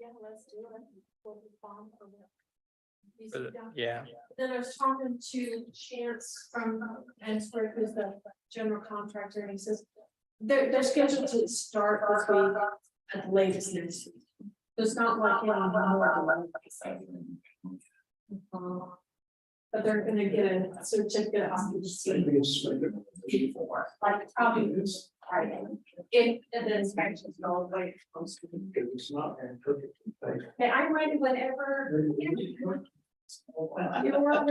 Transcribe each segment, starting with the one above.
Yeah, let's do it. Yeah. Then I was talking to Chance from Ensworth, who's the general contractor, and he says they're scheduled to start this week at the latest next week. So it's not like any more delay. But they're gonna get a certificate of occupancy before, like probably this Friday. If the inspections go away. It's not perfect. Okay, I'm ready whenever. You're ready. Well, we're all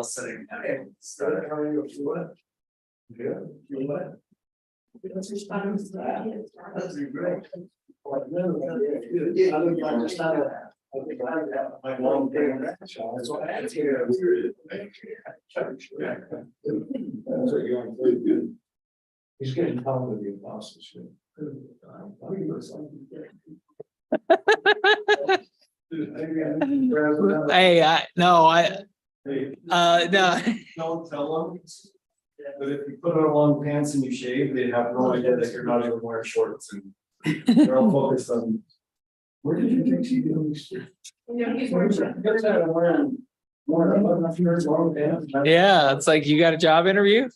sitting. Yeah. That's great. Yeah, I look like this. I think I have my long day on that shot. That's what I had here. Church. That's what you're pretty good. He's getting calm with the apostles. Hey, no. Don't tell them. But if you put on long pants and you shave, they have no idea that you're not even wearing shorts and they're all focused on. Where did you think she goes? He's wearing. Yeah, it's like you got a job interview.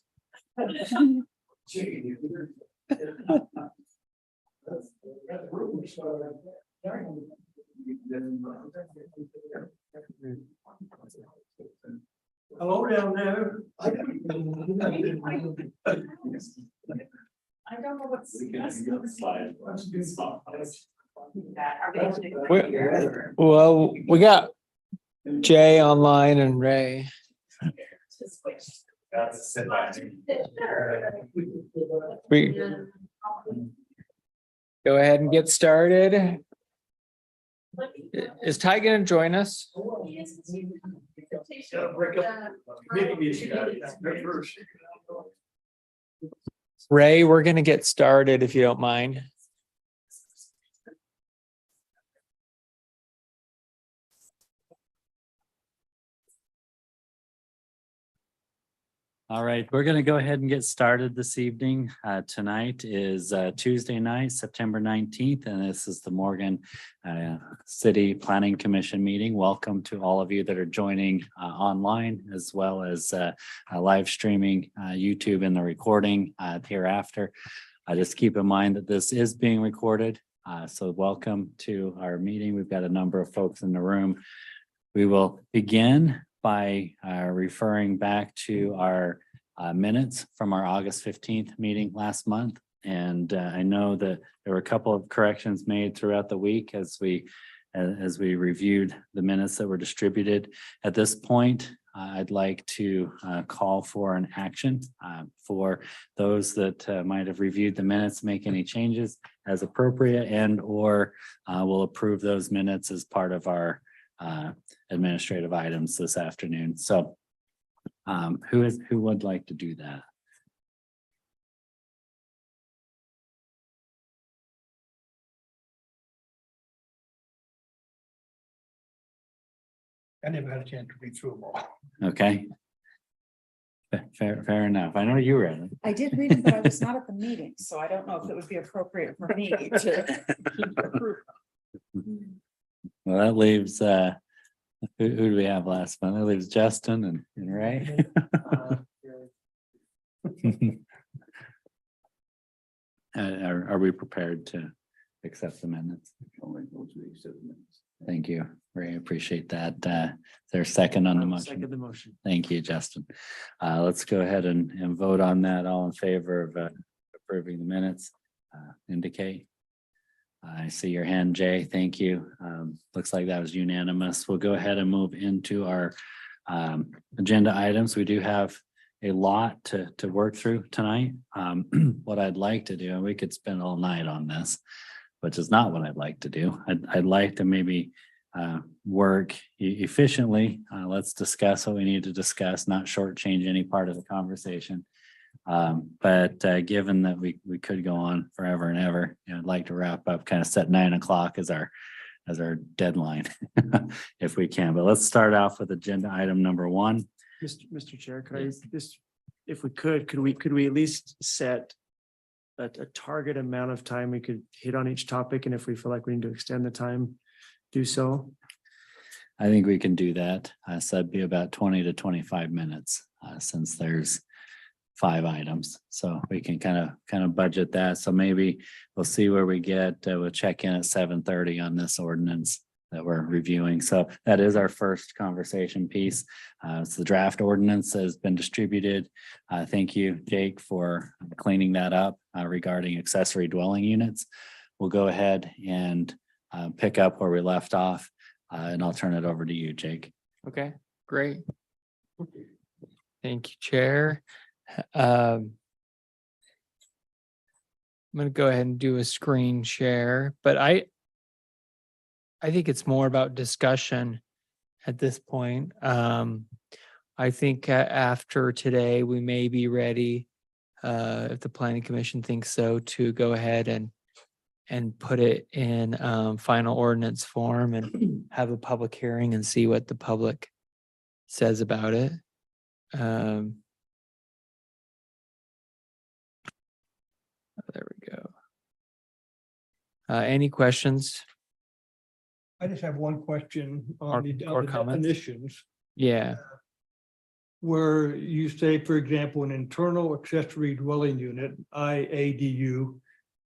Hello down there. I don't know what's. Well, we got Jay online and Ray. That's it. We go ahead and get started. Is Ty gonna join us? Ray, we're gonna get started if you don't mind. All right, we're going to go ahead and get started this evening. Tonight is Tuesday night, September 19th, and this is the Morgan City Planning Commission meeting. Welcome to all of you that are joining online, as well as live streaming YouTube and the recording hereafter. Just keep in mind that this is being recorded. So welcome to our meeting. We've got a number of folks in the room. We will begin by referring back to our minutes from our August 15th meeting last month. And I know that there were a couple of corrections made throughout the week as we reviewed the minutes that were distributed. At this point, I'd like to call for an action for those that might have reviewed the minutes, make any changes as appropriate, and or will approve those minutes as part of our administrative items this afternoon. So who would like to do that? I never had a chance to read through them all. Okay. Fair enough. I know you read it. I did read it, but I was not at the meeting, so I don't know if it would be appropriate for me to. Well, that leaves who do we have last month? That leaves Justin and Ray. Are we prepared to accept the minutes? Thank you, Ray. Appreciate that. Is there a second on the motion? Second the motion. Thank you, Justin. Let's go ahead and vote on that. All in favor of approving the minutes, indicate. I see your hand, Jay. Thank you. Looks like that was unanimous. We'll go ahead and move into our agenda items. We do have a lot to work through tonight. What I'd like to do, and we could spend all night on this, which is not what I'd like to do. I'd like to maybe work efficiently. Let's discuss what we need to discuss, not shortchange any part of the conversation. But given that we could go on forever and ever, I'd like to wrap up, kind of set 9 o'clock as our deadline if we can. But let's start off with agenda item number 1. Mr. Chair, could I just, if we could we at least set a target amount of time we could hit on each topic, and if we feel like we need to extend the time, do so? I think we can do that. So that'd be about 20 to 25 minutes, since there's 5 items. So we can kind of budget that. So maybe we'll see where we get. We'll check in at 7:30 on this ordinance that we're reviewing. So that is our first conversation piece. It's the draft ordinance has been distributed. Thank you, Jake, for cleaning that up regarding accessory dwelling units. We'll go ahead and pick up where we left off, and I'll turn it over to you, Jake. Okay, great. Thank you, Chair. I'm gonna go ahead and do a screen share, but I think it's more about discussion at this point. I think after today, we may be ready, if the planning commission thinks so, to go ahead and put it in final ordinance form and have a public hearing and see what the public says about it. There we go. Any questions? I just have one question Or- on the or on the comments? definitions. Yeah, Where you say, for example, an internal accessory dwelling unit, IADU.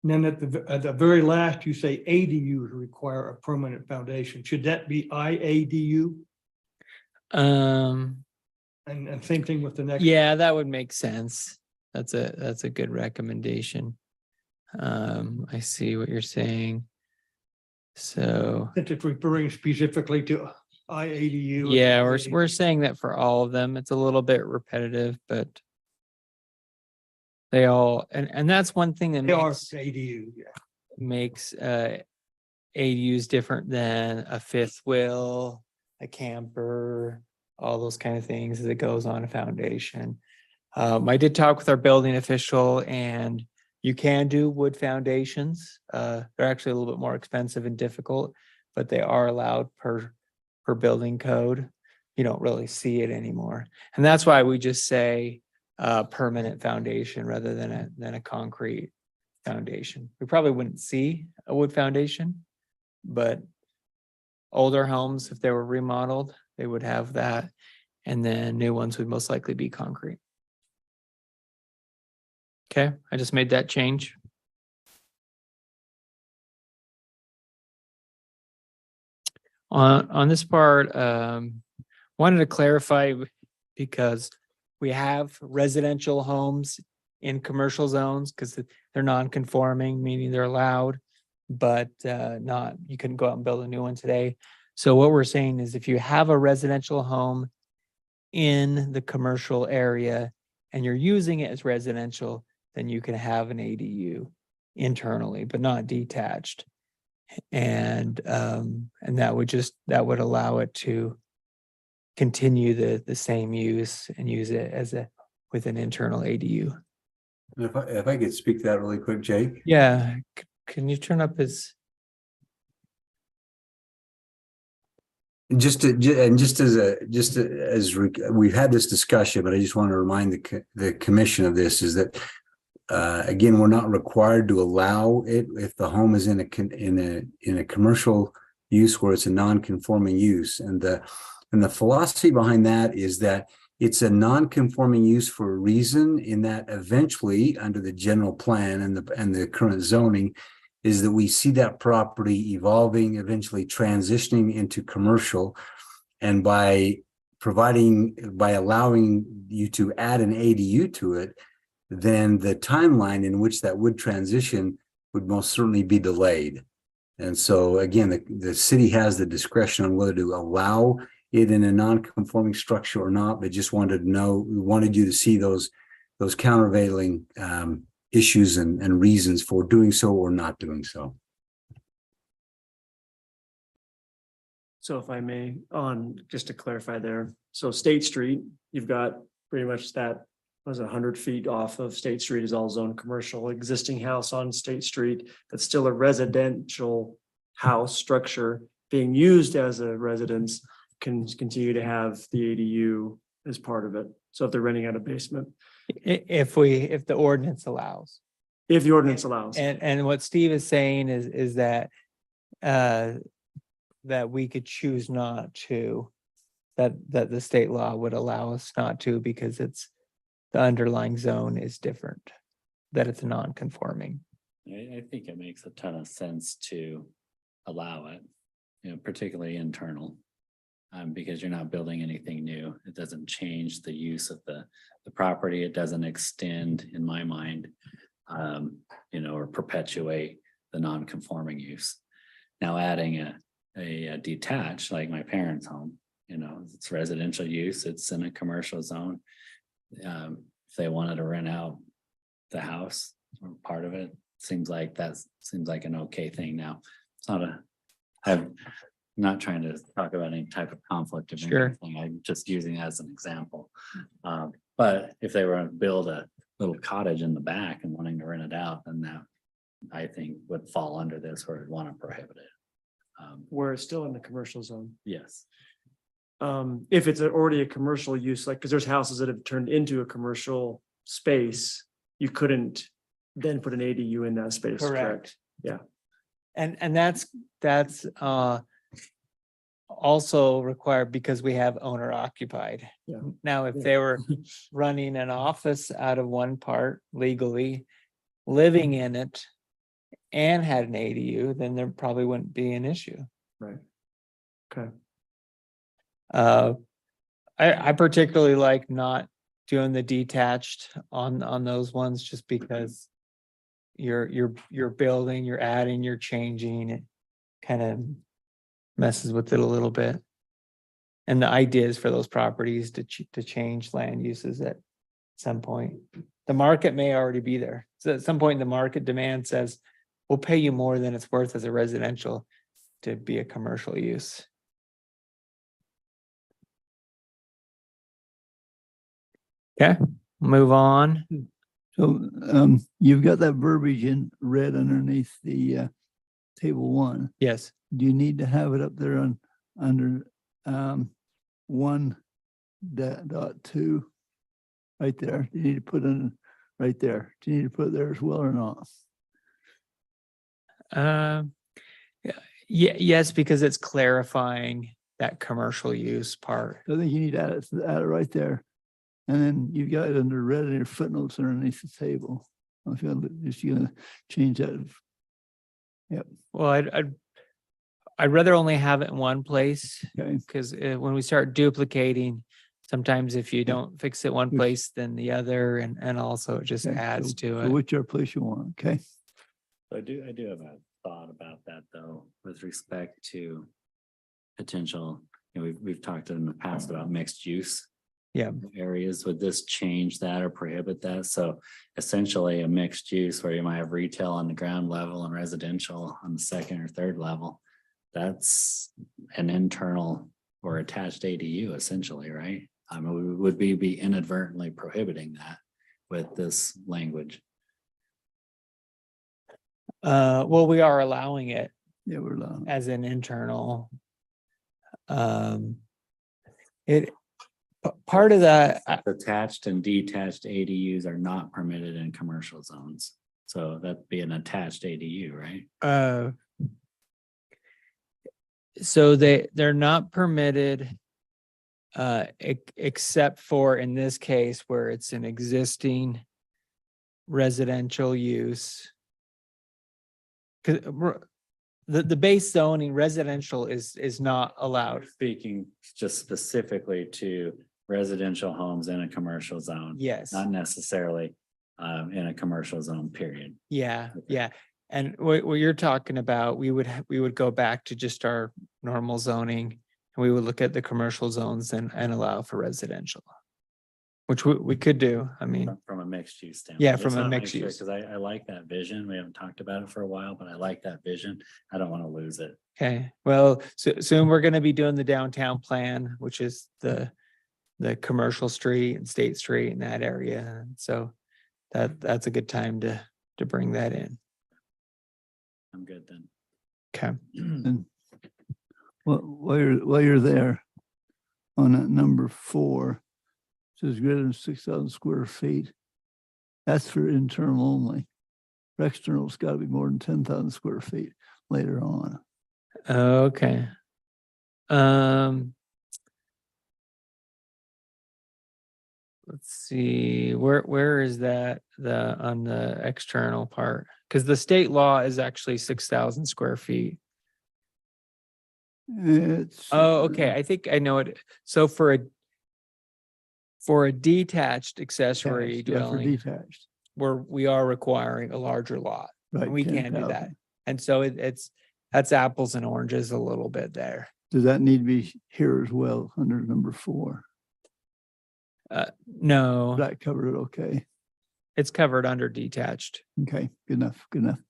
And then at the very last, you say ADUs require a permanent foundation. Should that be IADU? um, And same thing with the next. yeah, that would make sense. That's a good recommendation. I see what you're saying. So, Since it's referring specifically to IADU. yeah, we're saying that for all of them. It's a little bit repetitive, but they all, and that's one thing that They are makes ADU, yeah. makes ADUs different than a fifth wheel, a camper, all those kind of things as it goes on a foundation. I did talk with our building official, and you can do wood foundations. They're actually a little bit more expensive and difficult, but they are allowed per building code. You don't really see it anymore. And that's why we just say permanent foundation rather than a concrete foundation. We probably wouldn't see a wood foundation, but older homes, if they were remodeled, they would have that. And then new ones would most likely be concrete. Okay, I just made that change. On this part, wanted to clarify because we have residential homes in commercial zones because they're non-conforming, meaning they're allowed, but not, you couldn't go out and build a new one today. So what we're saying is if you have a residential home in the commercial area and you're using it as residential, then you can have an ADU internally, but not detached. And that would allow it to continue the same use and use it as with an internal ADU. If I could speak to that really quick, Jake. Yeah, can you turn up his? Just as we've had this discussion, but I just want to remind the commission of this, is that again, we're not required to allow it if the home is in a commercial use where it's a non-conforming use. And the philosophy behind that is that it's a non-conforming use for a reason, in that eventually under the general plan and the current zoning is that we see that property evolving, eventually transitioning into commercial. And by allowing you to add an ADU to it, then the timeline in which that would transition would most certainly be delayed. And so again, the city has the discretion on whether to allow it in a non-conforming structure or not, but just wanted to know, we wanted you to see those countervailing issues and reasons for doing so or not doing so. So if I may, just to clarify there, so State Street, you've got pretty much that was 100 feet off of State Street is all zone commercial. Existing house on State Street, that's still a residential house structure being used as a residence, can continue to have the ADU as part of it. So if they're renting out a basement. If the ordinance allows. If the ordinance allows. And what Steve is saying is that that we could choose not to, that the state law would allow us not to because it's the underlying zone is different, that it's non-conforming. I think it makes a ton of sense to allow it, you know, particularly internal. Because you're not building anything new. It doesn't change the use of the property. It doesn't extend, in my mind, you know, or perpetuate the non-conforming use. Now adding a detached, like my parents' home, you know, it's residential use, it's in a commercial zone. If they wanted to rent out the house or part of it, seems like an okay thing now. It's not I'm not trying to talk about any type of conflict of Sure. anything. I'm just using it as an example. But if they were to build a little cottage in the back and wanting to rent it out, then that I think would fall under this or would want to prohibit it. Where it's still in the commercial zone. Yes, If it's already a commercial use, like, because there's houses that have turned into a commercial space, you couldn't then put an ADU in that space, correct? Yeah. And that's also required because we have owner occupied. Yeah. Now, if Yeah. they were running an office out of one part legally, living in it and had an ADU, then there probably wouldn't be an issue. Right. Okay. I particularly like not doing the detached on those ones just because you're building, you're adding, you're changing, it kind of messes with it a little bit. And the idea is for those properties to change land uses at some point. The market may already be there. So at some point, the market demand says, we'll pay you more than it's worth as a residential to be a commercial use. Okay, move on. So you've got that verbiage in red underneath the table 1. Yes. Do you need to have it up there on under 1.2 right there? Do you need to put in right there? Do you need to put it there as well or not? Yes, because it's clarifying that commercial use part. I think you need to add it right there. And then you've got it under red in your footnotes underneath the table. I feel just gonna change that. Yep. Well, I'd rather only have it in one place Okay. because when we start duplicating, sometimes if you don't fix it one place, then the other, and also it just Okay, adds to So it. whichever place you want, okay? I do have a thought about that though, with respect to potential, you know, we've talked in the past about mixed use. Yeah. Areas, would this change that or prohibit that? So essentially a mixed use where you might have retail on the ground level and residential on the second or third level. That's an internal or attached ADU essentially, right? I mean, would we be inadvertently prohibiting that with this language? Well, we are allowing it Yeah, we're allowed. as an internal. Part of that, Attached and detached ADUs are not permitted in commercial zones. So that'd be an attached ADU, right? so they're not permitted except for in this case where it's an existing residential use. 'Cause the base zoning residential is not allowed. Speaking just specifically to residential homes in a commercial zone, Yes. not necessarily in a commercial zone, period. Yeah, yeah. And what you're talking about, we would go back to just our normal zoning. And we would look at the commercial zones and allow for residential. Which we could do, I mean, From a mixed use standpoint. Yeah, from a mixed use. Because I like that vision. We haven't talked about it for a while, but I like that vision. I don't want to lose it. okay, well, soon we're gonna be doing the downtown plan, which is the commercial street and State Street in that area. And so that's a good time to bring that in. I'm good then. Okay. And while you're there, on that number 4, says greater than 6,000 square feet. That's for internal only. external's got to be more than 10,000 square feet later on. Okay. Let's see, where is that on the external part? Because the state law is actually 6,000 square feet. It's. Oh, okay. I think I know it. So for a detached accessory Detached, yeah, for dwelling, detached, we are requiring a larger lot. right. And we can't do that. 10,000. And so that's apples and oranges a little bit there. Does that need to be here as well under number 4? No, That covered it, okay, it's covered under detached. okay, good enough, good enough.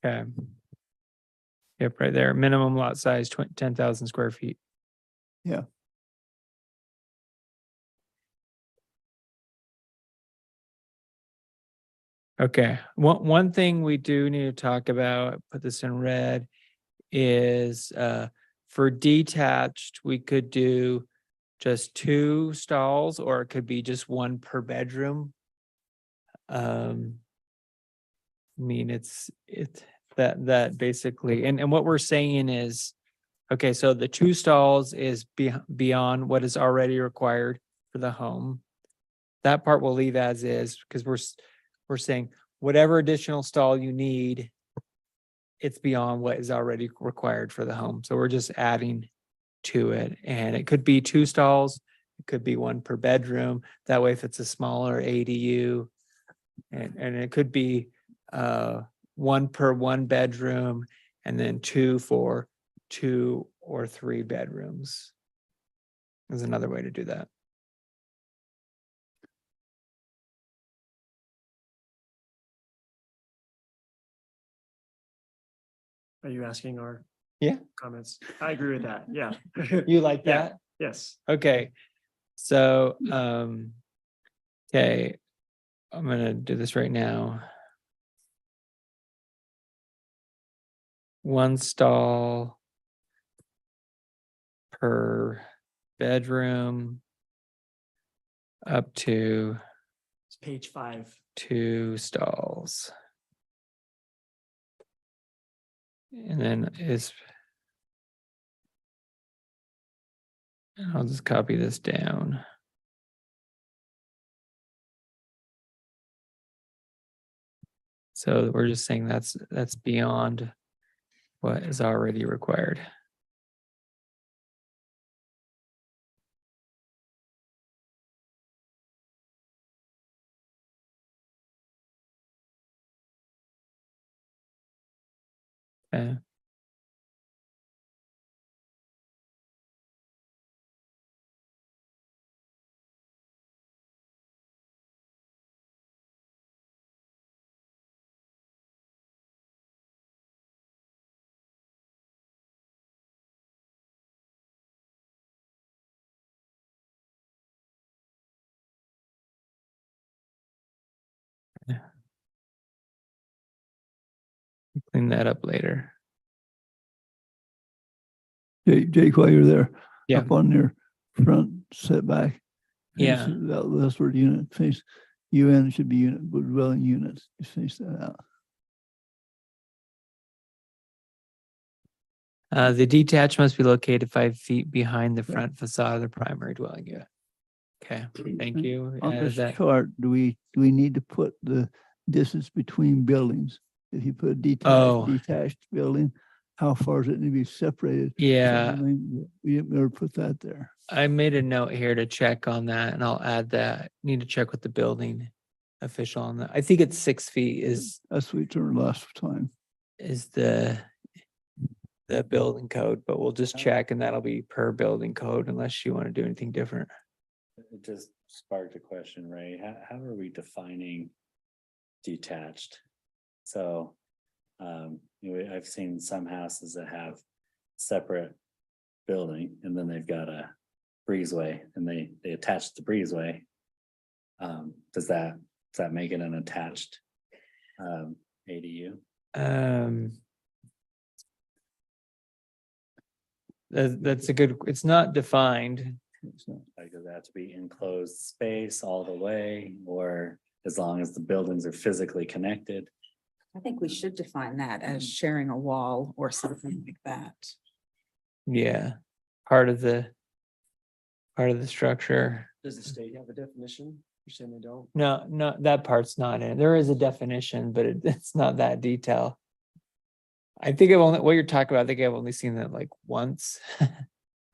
Okay. Yep, right there. Minimum lot size 10,000 square feet. Yeah. Okay, one thing we do need to talk about, put this in red, is for detached, we could do just 2 stalls, or it could be just 1 per bedroom. I mean, it's that basically, and what we're saying is, okay, so the 2 stalls is beyond what is already required for the home. That part we'll leave as is, because we're saying whatever additional stall you need, it's beyond what is already required for the home. So we're just adding to it, and it could be 2 stalls, it could be 1 per bedroom. That way, if it's a smaller ADU, and it could be 1 per 1 bedroom, and then 2 for 2 or 3 bedrooms. Is another way to do that. Are you asking our? Yeah. Comments? I agree with that, yeah. You like Yeah. that? Yes. Okay. So, okay, I'm gonna do this right now. 1 stall per bedroom up to It's page 5. 2 stalls. And then I'll just copy this down. So we're just saying that's beyond what is already required. Okay. Clean that up later. Jake, while you're there, Yeah. up on your front setback. Yeah. That's where unit face, UN should be unit, dwelling units, just finish that out. The detached must be located 5 feet behind the front facade of the primary dwelling unit. Okay, thank you. On Is this that- chart, do we need to put the distance between buildings? If you put a Oh. detached building, how far does it need to be separated? Yeah, We didn't ever put that there. I made a note here to check on that, and I'll add that. Need to check with the building official on that. I think it's 6 feet is That's what we turned last time. the building code, but we'll just check, and that'll be per building code unless you want to do anything different. It just sparked a question, Ray. How are we defining detached? So, I've seen some houses that have separate building and then they've got a breezeway and they attach the breezeway. Does that make it an attached ADU? That's a good, it's not defined. Like, does that have to be enclosed space all the way, or as long as the buildings are physically connected? I think we should define that as sharing a wall or something like that. Yeah, part of the structure. Does the state have a definition? You're saying they don't? No, that part's not in. There is a definition, but it's not that detail. I think what you're talking about, I think I've only seen that like once.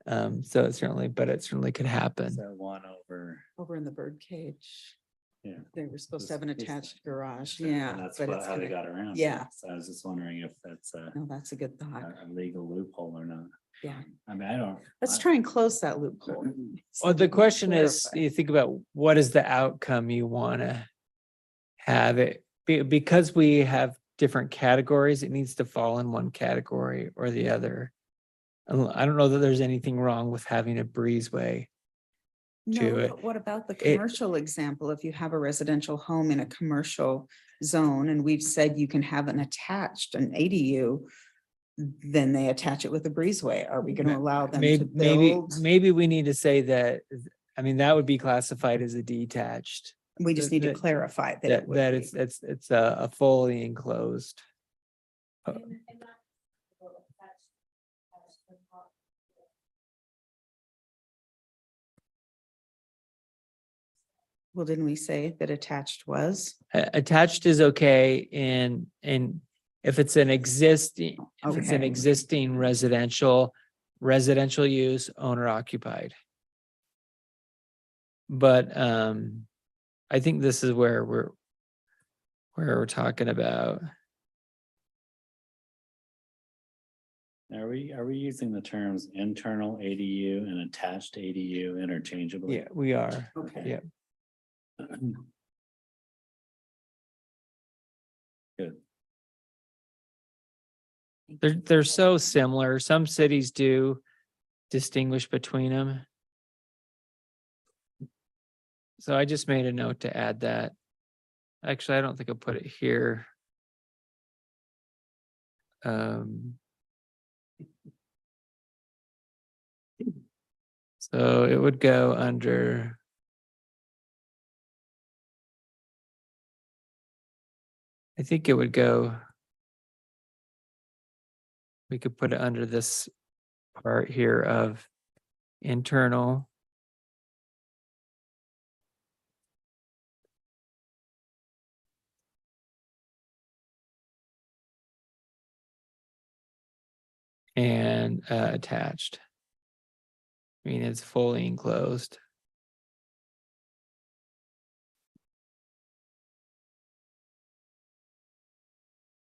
So it certainly could happen. Is that one over? In the bird cage. Yeah. They were supposed to have an This- attached garage, And yeah. that's but what, it's how they gonna- got around. it. Yeah. So I was just wondering if that's No, that's a good thought. a legal loophole or not. Yeah. I mean, I don't. Let's try and close that loophole. so Well, we the can question is, clarify. you think about what is the outcome you want to have it, because we have different categories, it needs to fall in one category or the other. I don't know that there's anything wrong with having a breezeway. to No, it. but what about the It- commercial example? If you have a residential home in a commercial zone and we've said you can have an ADU, then they attach it with a breezeway. Are we going to allow them to build? Maybe we need to say that, I mean, that would be classified as a detached. We just need to that- clarify that. it That, would that be. it's a fully enclosed. Well, didn't we say that attached was? Attached is okay in if it's an existing, if it's an Okay. existing residential use, owner occupied. But I think this is where we're talking about. Are we using the terms internal ADU and attached ADU interchangeably? Yeah, we are. Okay. Yeah. Good. They're so similar. Some cities do distinguish between them. So I just made a note to add that. Actually, I don't think I put it here. So it would go under. I think it would go. We could put it under this part here of internal. And attached. I mean, it's fully enclosed.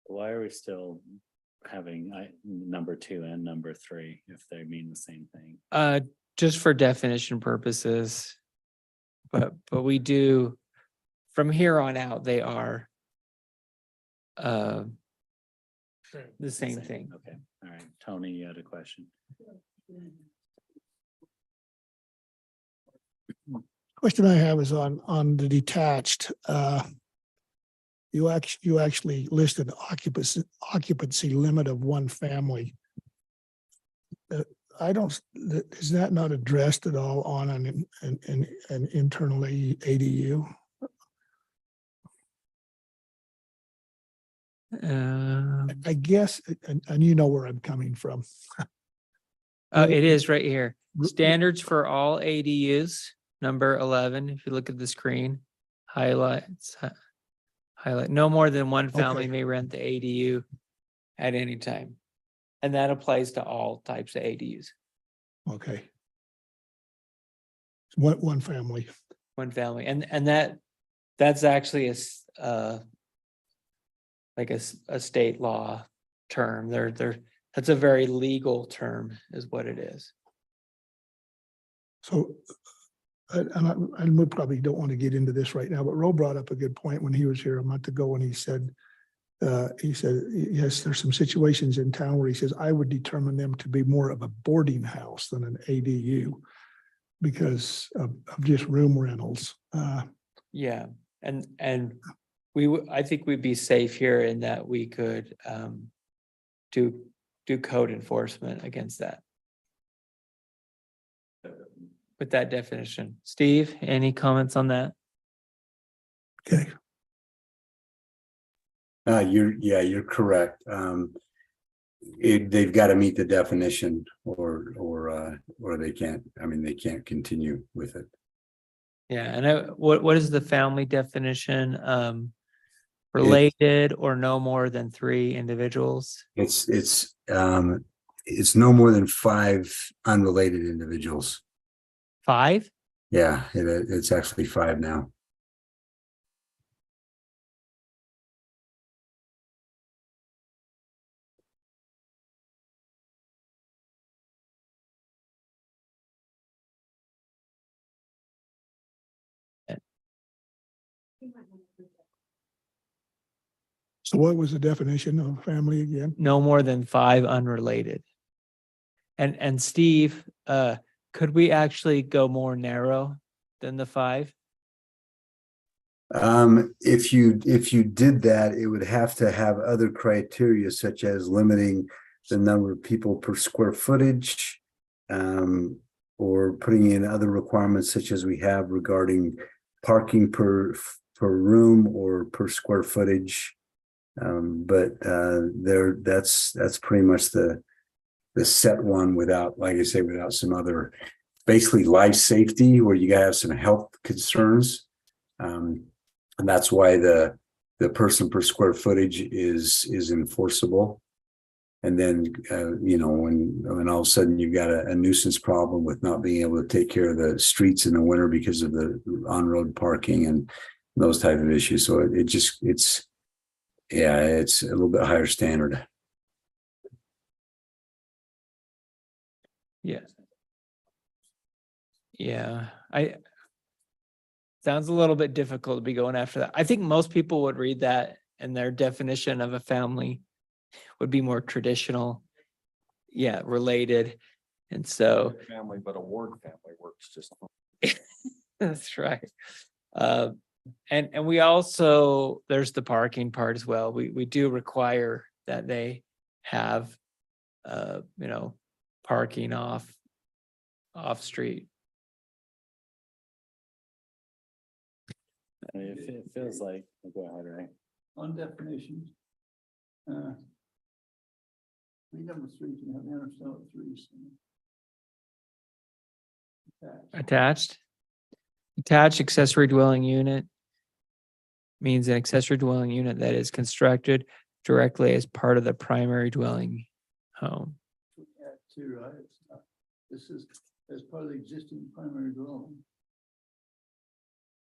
Why are we still having number 2 and number 3 if they mean the same thing? Just for definition purposes. But we do, from here on out, they are the same thing. Okay, all right. Tony, you had a question? Question I have is on the detached, you actually listed occupancy limit of one family. I don't, is that not addressed at all on an internal ADU? I guess, and you know where I'm coming from. It is right here. Standards for all ADUs, number 11, if you look at the screen, highlight, no more than one family Okay. may rent the ADU at any time. And that applies to all types of ADUs, Okay. One family. one family, and that's actually like a state law term. That's a very legal term is what it is. So, and we probably don't want to get into this right now, but Ro brought up a good point when he was here a month ago, and he said, yes, there's some situations in town where he says, I would determine them to be more of a boarding house than an ADU because of just room rentals. Yeah, and I think we'd be safe here in that we could do code enforcement against that. with that definition. Steve, any comments on that? Okay. You're correct. They've got to meet the definition or they can't, they can't continue with it. Yeah, and what is the family definition? Related or no more than 3 individuals? It's no more than 5 unrelated individuals. 5? Yeah, it's actually 5 now. So what was the definition of family again? No more than 5 unrelated. And Steve, could we actually go more narrow than the 5? If you did that, it would have to have other criteria such as limiting the number of people per square footage, or putting in other requirements such as we have regarding parking per room or per square footage. That's pretty much the set one without, like I say, without some other, basically life safety where you gotta have some health concerns. And that's why the person per square footage is enforceable. And then, when all of a sudden you've got a nuisance problem with not being able to take care of the streets in the winter because of the on-road parking and those type of issues. So it's a little bit higher standard. Yeah. Yeah, sounds a little bit difficult to be going after that. I think most people would read that and their definition of a family would be more traditional. Yeah, related. And so. Family, but a ward family works just. That's right. And we also, there's the parking part as well. We do require that they have, parking off street. It feels like, go ahead, right? On definitions. Number 3 can have interstellar 3. Attached accessory dwelling unit means an accessory dwelling unit that is constructed directly as part of the primary dwelling home. Right? This is as part of the existing primary dwelling.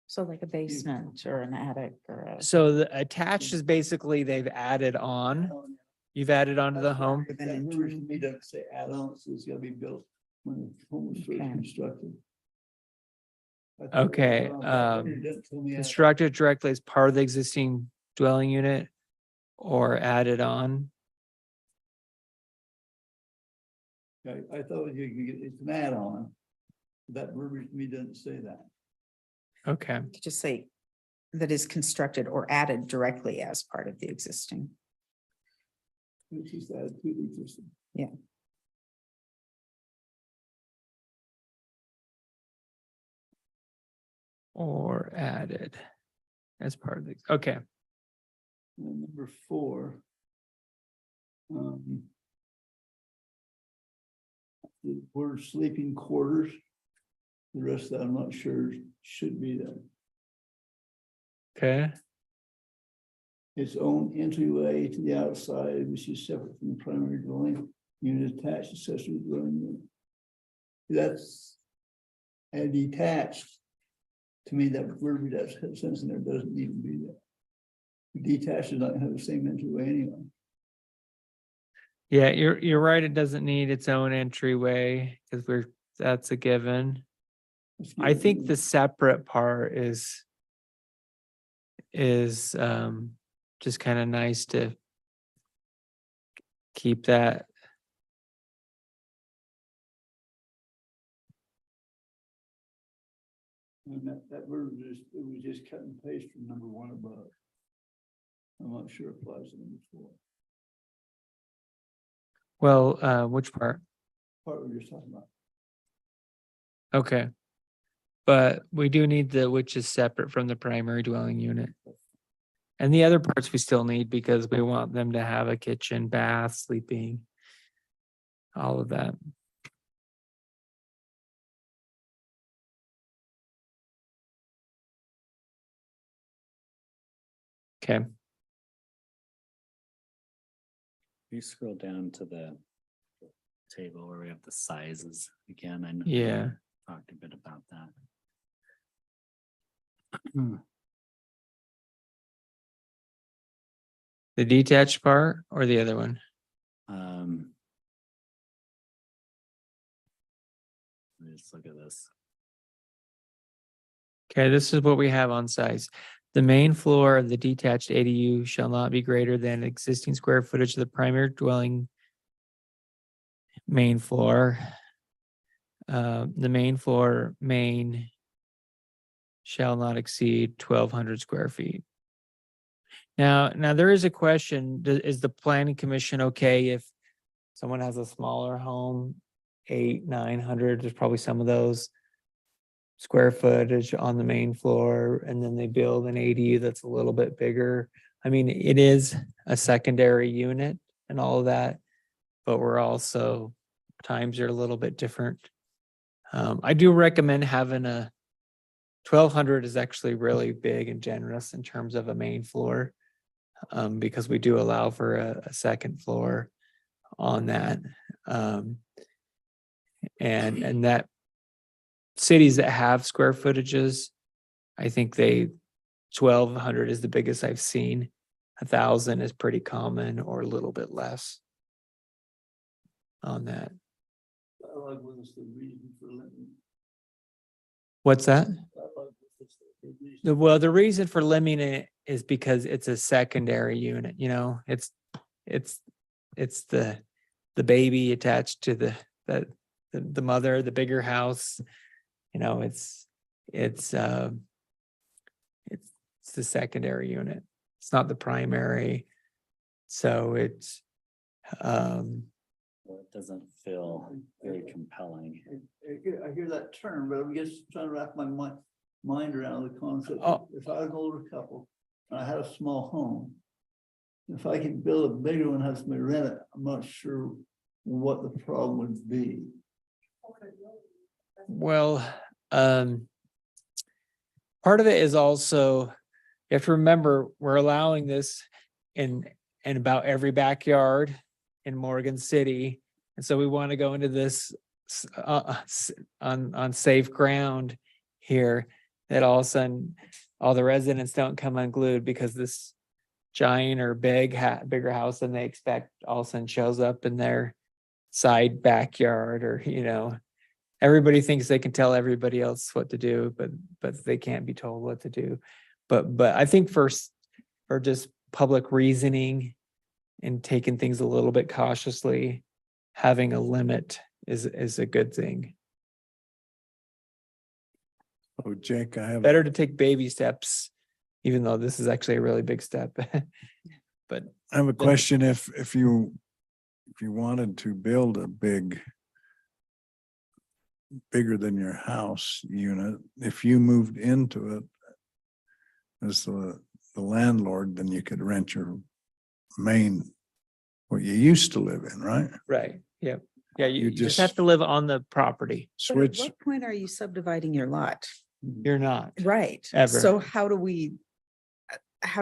So like a basement or an attic or a. So the attached is basically they've added on, you've added onto the home. That verbiage to me doesn't say add-on, so it's gotta be built when the home was first Okay. constructed. Okay, constructed directly as part of the existing dwelling unit or added on. I thought it's an add-on. That verbiage to me doesn't say that. Okay, Could just say that is constructed or added directly as part of the existing. It's just added to the existing. or added as part of the, okay. And number 4. The word sleeping quarters. The rest of that I'm not sure should be there. Okay, Its own entryway to the outside, which is separate from the primary dwelling unit, attached accessory dwelling unit. That's and detached. To me, that word that has sense in there doesn't need to be there. Detached does not have the same entryway anyway. yeah, you're right, it doesn't need its own entryway, because that's a given. I think the separate part is just kind of nice to keep that. And that word was just cut and paste from number 1 above. I'm not sure it applies to number 4. Well, which part? Part we were just talking about. Okay. But we do need which is separate from the primary dwelling unit. And the other parts we still need because we want them to have a kitchen, bath, sleeping. All of that. Okay, You scroll down to the table where we have the sizes again. I know. yeah. Talked a bit about that. The detached part or the other one? Let's look at this. Okay, this is what we have on size. The main floor of the detached ADU shall not be greater than existing square footage of the primary dwelling main floor. The main floor shall not exceed 1,200 square feet. Now there is a question, is the planning commission okay if someone has a smaller home, 800-900, there's probably some of those square footage on the main floor, and then they build an ADU that's a little bit bigger. I mean, it is a secondary unit and all of that, but we're also, times are a little bit different. I do recommend having 1,200 is actually really big and generous in terms of a main floor, because we do allow for a second floor on that. And that cities that have square footages, I think 1,200 is the biggest I've seen. 1,000 is pretty common or a little bit less on that. What's that? Well, the reason for limiting it is because it's a secondary unit, you know, it's the baby attached to the mother, the bigger house, you know, it's the secondary unit. It's not the primary. So it's Well, it doesn't feel very compelling. I hear that term, but I'm just trying to wrap my mind around the concept. Oh. If I was an older couple and I had a small home, if I could build a bigger one, have somebody rent it, I'm not sure what the problem would be. well, part of it is also, you have to remember, we're allowing this in about every backyard in Morgan City. And so we want to go into this on safe ground here, that all of a sudden all the residents don't come unglued because this giant or bigger house than they expect all of a sudden shows up in their side backyard, or, you know, everybody thinks they can tell everybody else what to do, but they can't be told what to do. But I think for just public reasoning and taking things a little bit cautiously, having a limit is a good thing. Oh, Jake, I have. Better to take baby steps, even though this is actually a really big step. But I have a question. If you wanted to build a bigger than your house unit, if you moved into it as the landlord, then you could rent your main, what you used to live in, right? right, yeah. Yeah, you You just have to live on the property. But at Switch. what point are you subdividing your lot? You're not. Right. Ever. So how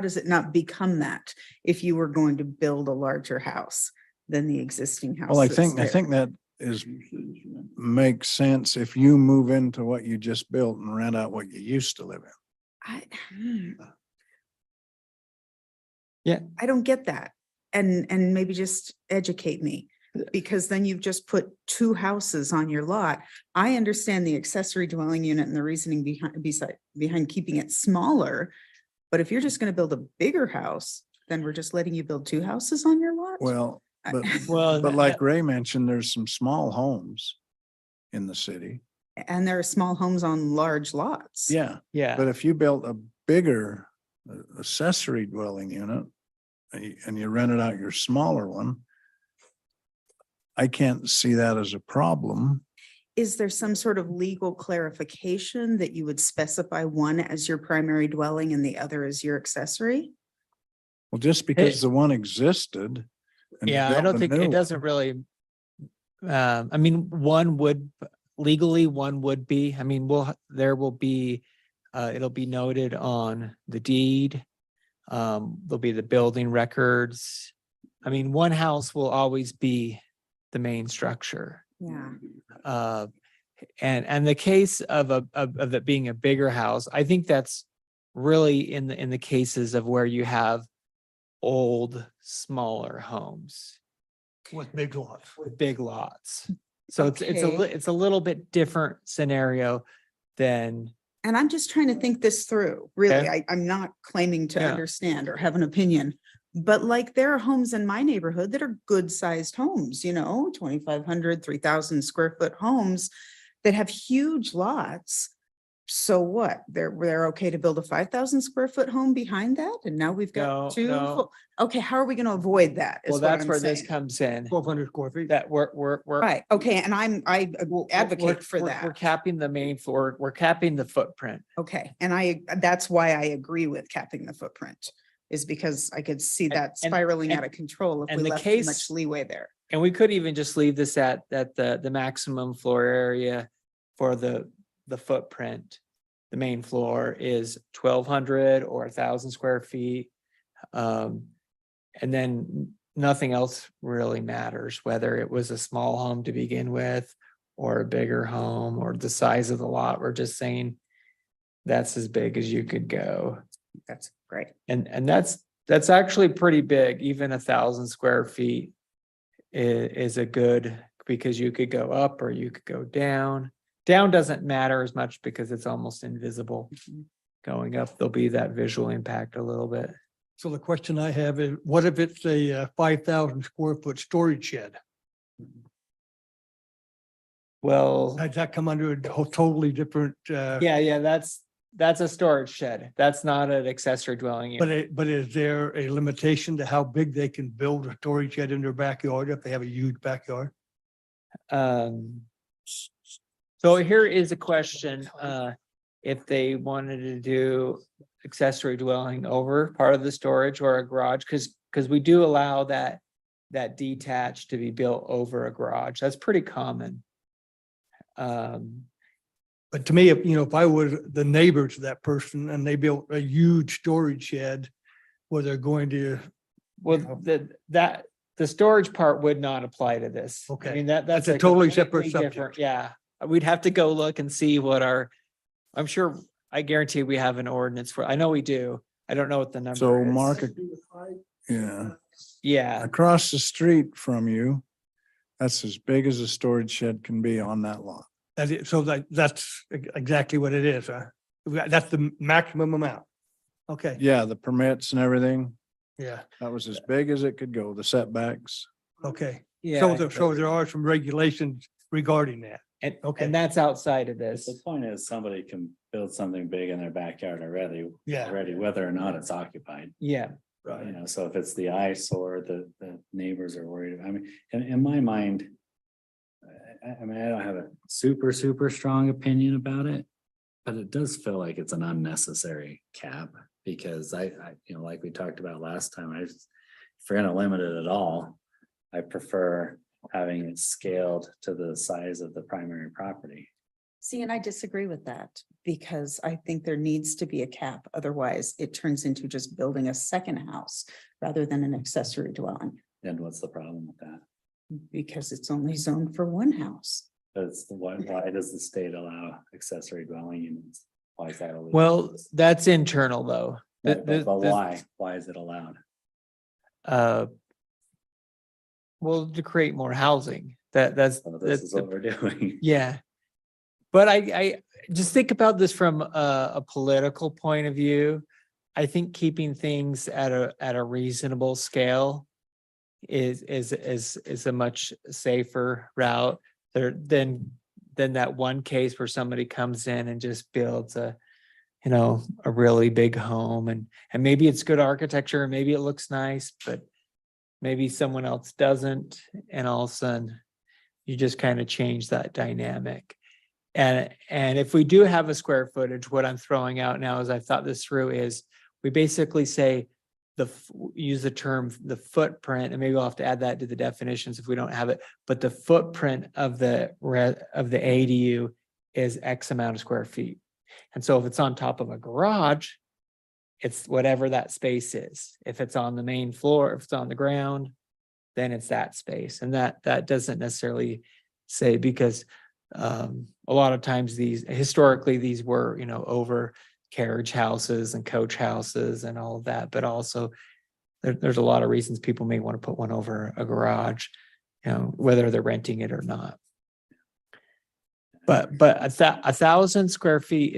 does it not become that if you were going to build a larger house than the existing house? Well, I that's think there? that makes sense if you move into what you just built and rent out what you used to live in. I don't get that. And maybe just educate me, because then you've just put two houses on your lot. I understand the accessory dwelling unit and the reasoning behind keeping it smaller. But if you're just going to build a bigger house, then we're just letting you build two houses on your lot? Well, but, Well, but like Ray mentioned, there's some small homes in the city. And there are small homes on large lots. Yeah. yeah. But if you built a bigger accessory dwelling unit and you rented out your smaller one, I can't see that as a problem. is there some sort of legal clarification that you would specify one as your primary dwelling and the other as your accessory? Well, just because the one existed. and you Yeah, I built don't a think new it one, doesn't really. I mean, one would legally, one would be, I mean, there will be, it'll be noted on the deed. There'll be the building records. I mean, one house will always be the main structure. Yeah. And the case of it being a bigger house, I think that's really in the cases of where you have old, smaller homes With big lots. with big lots. So it's Okay. it's a little bit different scenario than, And I'm just trying to think this through, really. Okay. I'm not claiming to Yeah. understand or have an opinion. But like there are homes in my neighborhood that are good sized homes, 2,500, 3,000 square foot homes that have huge lots. So what? They're okay to build a 5,000 square foot home behind that? And now we've No, got two. no. Okay, how are we going to avoid that? is well, what that's I'm where this saying. comes in. 1,200 square feet. That we're. Right, okay, and I advocate for We're that. capping the main floor, we're capping the footprint. Okay, and that's why I agree with capping the footprint, is because I could see that and- spiraling and- out of control if and we the left too much case- leeway there. And we could even just leave this at the maximum floor area for the footprint. The main floor is 1,200 or 1,000 square feet. And then nothing else really matters, whether it was a small home to begin with or a bigger home or the size of the lot. We're just saying that's as big as you could go. That's great. And that's actually pretty big. Even 1,000 square feet is a good, because you could go up or you could go down. Down doesn't matter as much because it's almost invisible. Going up, there'll be that visual impact a little bit. So the question I have is, what if it's a 5,000 square foot storage shed? Well, Does that come under a totally different? yeah, that's a storage shed. That's not an accessory dwelling unit. But is there a limitation to how big they can build a storage shed in their backyard if they have a huge backyard? So here is a question, if they wanted to do accessory dwelling over part of the storage or a garage, because we do allow that detached to be built over a garage. That's pretty common. But to me, if I was the neighbor to that person and they built a huge storage shed where they're going to, Well, the storage part would not apply to this. I Okay. mean, that's That's a like totally separate completely different- subject. Yeah, we'd have to go look and see what I'm sure, I guarantee we have an ordinance for, I know we do. I don't know what the number is. So Mark, yeah, Yeah, across the street from you, that's as big as a storage shed can be on that lot. that's exactly what it is, huh? That's the maximum amount. Okay, Yeah, the permits and everything, yeah, that was as big as it could go, the setbacks. okay. yeah. So there are some regulations regarding that. And, okay. and that's outside of this. The point is, somebody can build something big in their backyard Yeah. already, whether or not it's occupied. Yeah, So if it's the eyesore, the neighbors are worried. I mean, in my mind. I mean, I don't have a super strong opinion about it. But it does feel like it's an unnecessary cap, because I, like we talked about last time, if we're gonna limit it at all. I prefer having it scaled to the size of the primary property. See, and I disagree with that because I think there needs to be a cap. Otherwise, it turns into just building a second house rather than an accessory dwelling, And what's the problem with that? because it's only zoned for one house. Why does the state allow accessory dwelling units? Why is that? illegal? well, that's internal though. But why? Why is it allowed? Well, to create more housing, that's So this is the- what we're doing. yeah. But I just think about this from a political point of view. I think keeping things at a reasonable scale is a much safer route there than that one case where somebody comes in and just builds a really big home and maybe it's good architecture and maybe it looks nice, but maybe someone else doesn't, and all of a sudden You just kind of change that dynamic. And if we do have a square footage, what I'm throwing out now as I've thought this through is we basically say use the term, the footprint, and maybe we'll have to add that to the definitions if we don't have it, but the footprint of the ADU is X amount of square feet. And so if it's on top of a garage, it's whatever that space is. If it's on the main floor, if it's on the ground, then it's that space. And that doesn't necessarily say, because a lot of times historically these were, over carriage houses and coach houses and all of that, but also there's a lot of reasons people may want to put one over a garage, whether they're renting it or not. But 1,000 square feet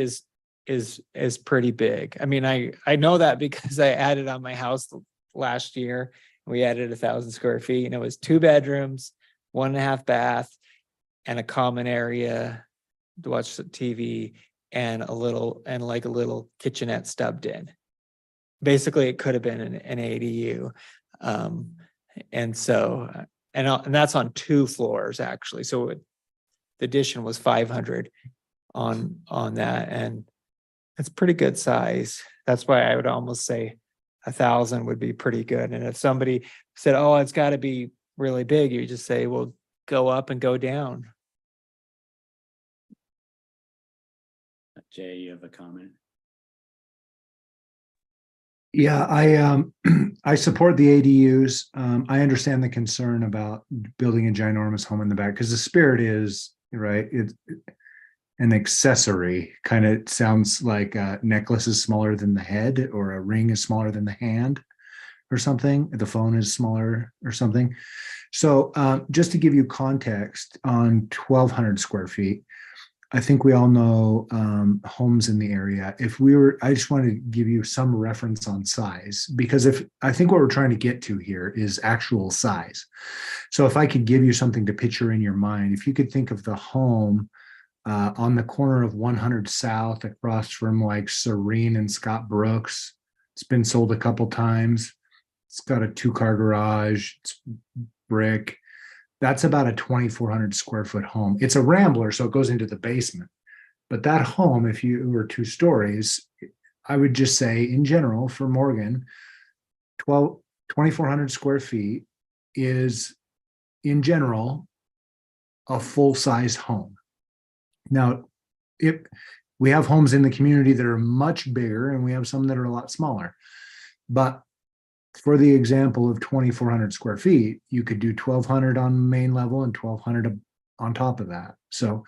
is pretty big. I mean, I know that because I added on my house last year. We added 1,000 square feet, and it was 2 bedrooms, 1.5 bath, and a common area to watch the TV, and a little kitchenette stubbed in. Basically, it could have been an ADU. And so, and that's on 2 floors actually. So the addition was 500 on that, and it's pretty good size. That's why I would almost say 1,000 would be pretty good. And if somebody said, "Oh, it's got to be really big," you just say, "Well, go up and go down." Jay, you have a comment? Yeah, I support the ADUs. I understand the concern about building a ginormous home in the back, because the spirit is, right, it's an accessory. Kind of sounds like a necklace is smaller than the head, or a ring is smaller than the hand, or something. The phone is smaller or something. So just to give you context on 1,200 square feet, I think we all know homes in the area. I just want to give you some reference on size, because I think what we're trying to get to here is actual size. So if I could give you something to picture in your mind, if you could think of the home on the corner of 100 South, across from like Serene and Scott Brooks. It's been sold a couple times. It's got a 2-car garage. It's brick. That's about a 2,400 square foot home. It's a rambler, so it goes into the basement. But that home, if you were 2 stories, I would just say in general for Morgan, 2,400 square feet is in general a full-size home. Now, we have homes in the community that are much bigger, and we have some that are a lot smaller. But for the example of 2,400 square feet, you could do 1,200 on main level and 1,200 on top of that. So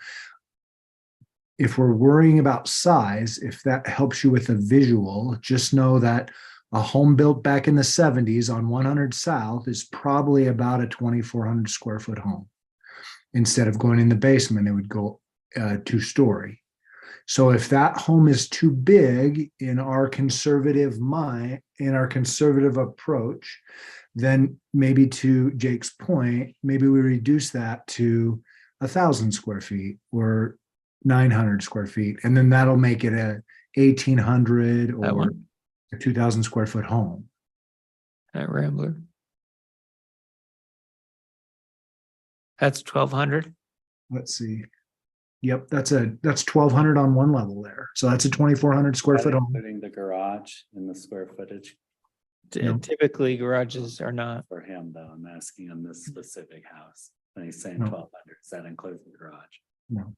if we're worrying about size, if that helps you with a visual, just know that a home built back in the 70s on 100 South is probably about a 2,400 square foot home. Instead of going in the basement, it would go 2-story. So if that home is too big in our conservative mind, in our conservative approach, then maybe, to Jake's point, maybe we reduce that to 1,000 square feet or 900 square feet, and then that'll make it a 1,800 or a 2,000 square foot home. That rambler. That's 1,200. Let's see. Yep, that's 1,200 on one level there. So that's a 2,400 square foot home. Including the garage and the square footage. Typically, garages are not. For him, though, I'm asking on this specific house. And he's saying No. 1,200. Does that include the garage? No.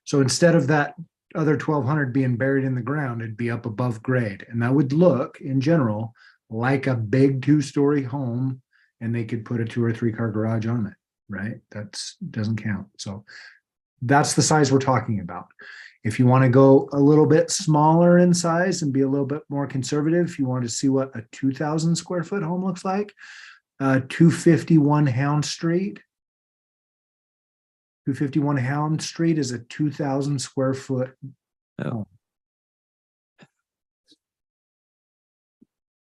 So instead of that other 1,200 being buried in the ground, it'd be up above grade. And that would look, in general, like a big 2-story home, and they could put a 2 or 3-car garage on it, right? That's doesn't count. So that's the size we're talking about. If you want to go a little bit smaller in size and be a little bit more conservative, if you want to see what a 2,000 square foot home looks like, 251 Hound Street. 251 Hound Street is a 2,000 square foot home.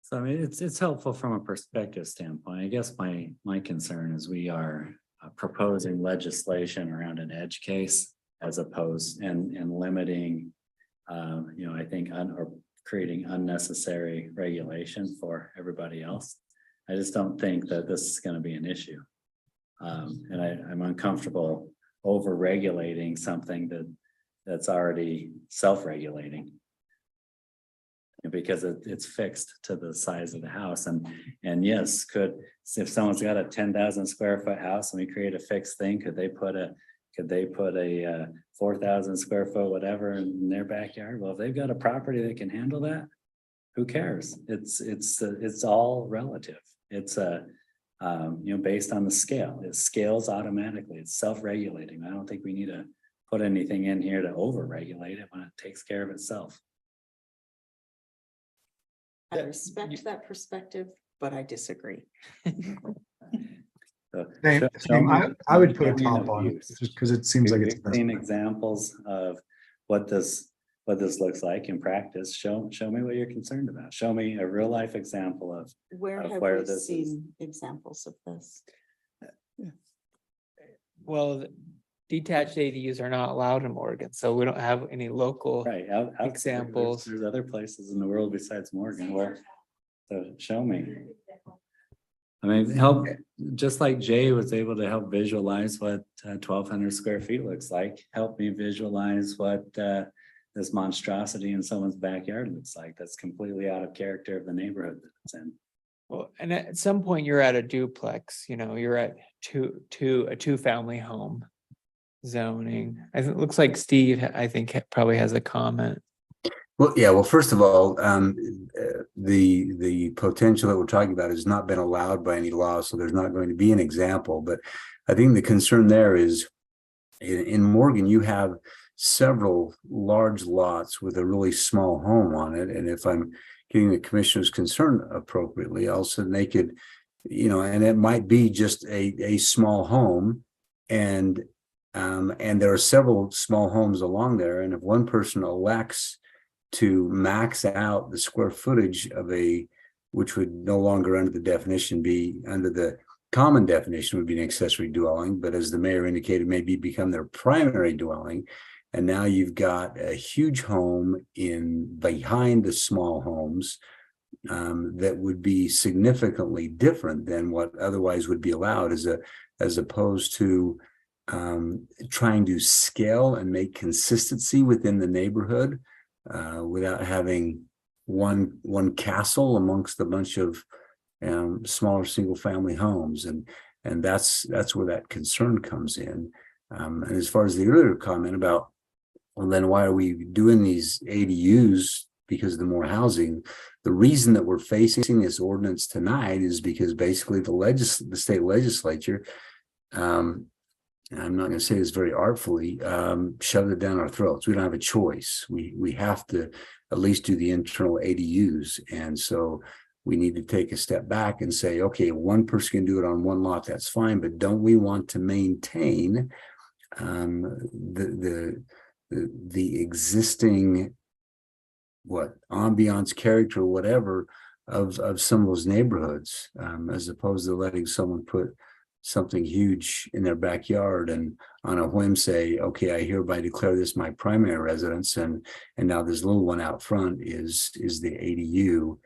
So I mean, it's helpful from a perspective standpoint. I guess my concern is we are proposing legislation around an edge case as opposed and limiting, I think, or creating unnecessary regulation for everybody else. I just don't think that this is going to be an issue. And I'm uncomfortable over regulating something that's already self-regulating. Because it's fixed to the size of the house and yes, if someone's got a 10,000 square foot house and we create a fixed thing, could they put a 4,000 square foot whatever in their backyard? Well, if they've got a property that can handle that, who cares? It's all relative. It's based on the scale. It scales automatically. It's self-regulating. I don't think we need to put anything in here to over-regulate it when it takes care of itself. I respect that perspective, but I disagree. So, Same. I would put a show me top the on it, views. just because it seems like We've it's. seen examples of what this looks like in practice. Show me what you're concerned about. Show me a real life example of Where Of have where we this is. seen examples of this? Well, detached ADUs are not allowed in Morgan, so we don't have any local. right Examples. There's other places in the world besides Morgan where, so show me. I mean, help, just like Jay was able to help visualize what 1,200 square feet looks like, help me visualize what this monstrosity in someone's backyard looks like. That's completely out of character of the neighborhood that it's in. Well, and at some point you're at a duplex, you're at a two-family home zoning. It looks like Steve, I think, probably has a comment. Well, yeah, well, first of all, the potential that we're talking about has not been allowed by any law, so there's not going to be an example. But I think the concern there is in Morgan, you have several large lots with a really small home on it. And if I'm getting the commissioner's concern appropriately, also they could, and it might be just a small home, and there are several small homes along there. And if one person elects to max out the square footage of which would no longer under the definition be under the common definition would be an accessory dwelling, but as the mayor indicated, maybe become their primary dwelling. And now you've got a huge home behind the small homes that would be significantly different than what otherwise would be allowed as opposed to trying to scale and make consistency within the neighborhood without having one castle amongst a bunch of smaller single family homes, and that's where that concern comes in. And as far as the earlier comment about, well, then why are we doing these ADUs because of the more housing? The reason that we're facing this ordinance tonight is because basically the state legislature, and I'm not going to say this very artfully, shoved it down our throats. We don't have a choice. We have to at least do the internal ADUs. And so we need to take a step back and say, okay, one person can do it on one lot, that's fine. But don't we want to maintain the existing ambiance, character, whatever of some of those neighborhoods, as opposed to letting someone put something huge in their backyard and on a whim say, okay, I hereby declare this my primary residence, and now this little one out front is the ADU,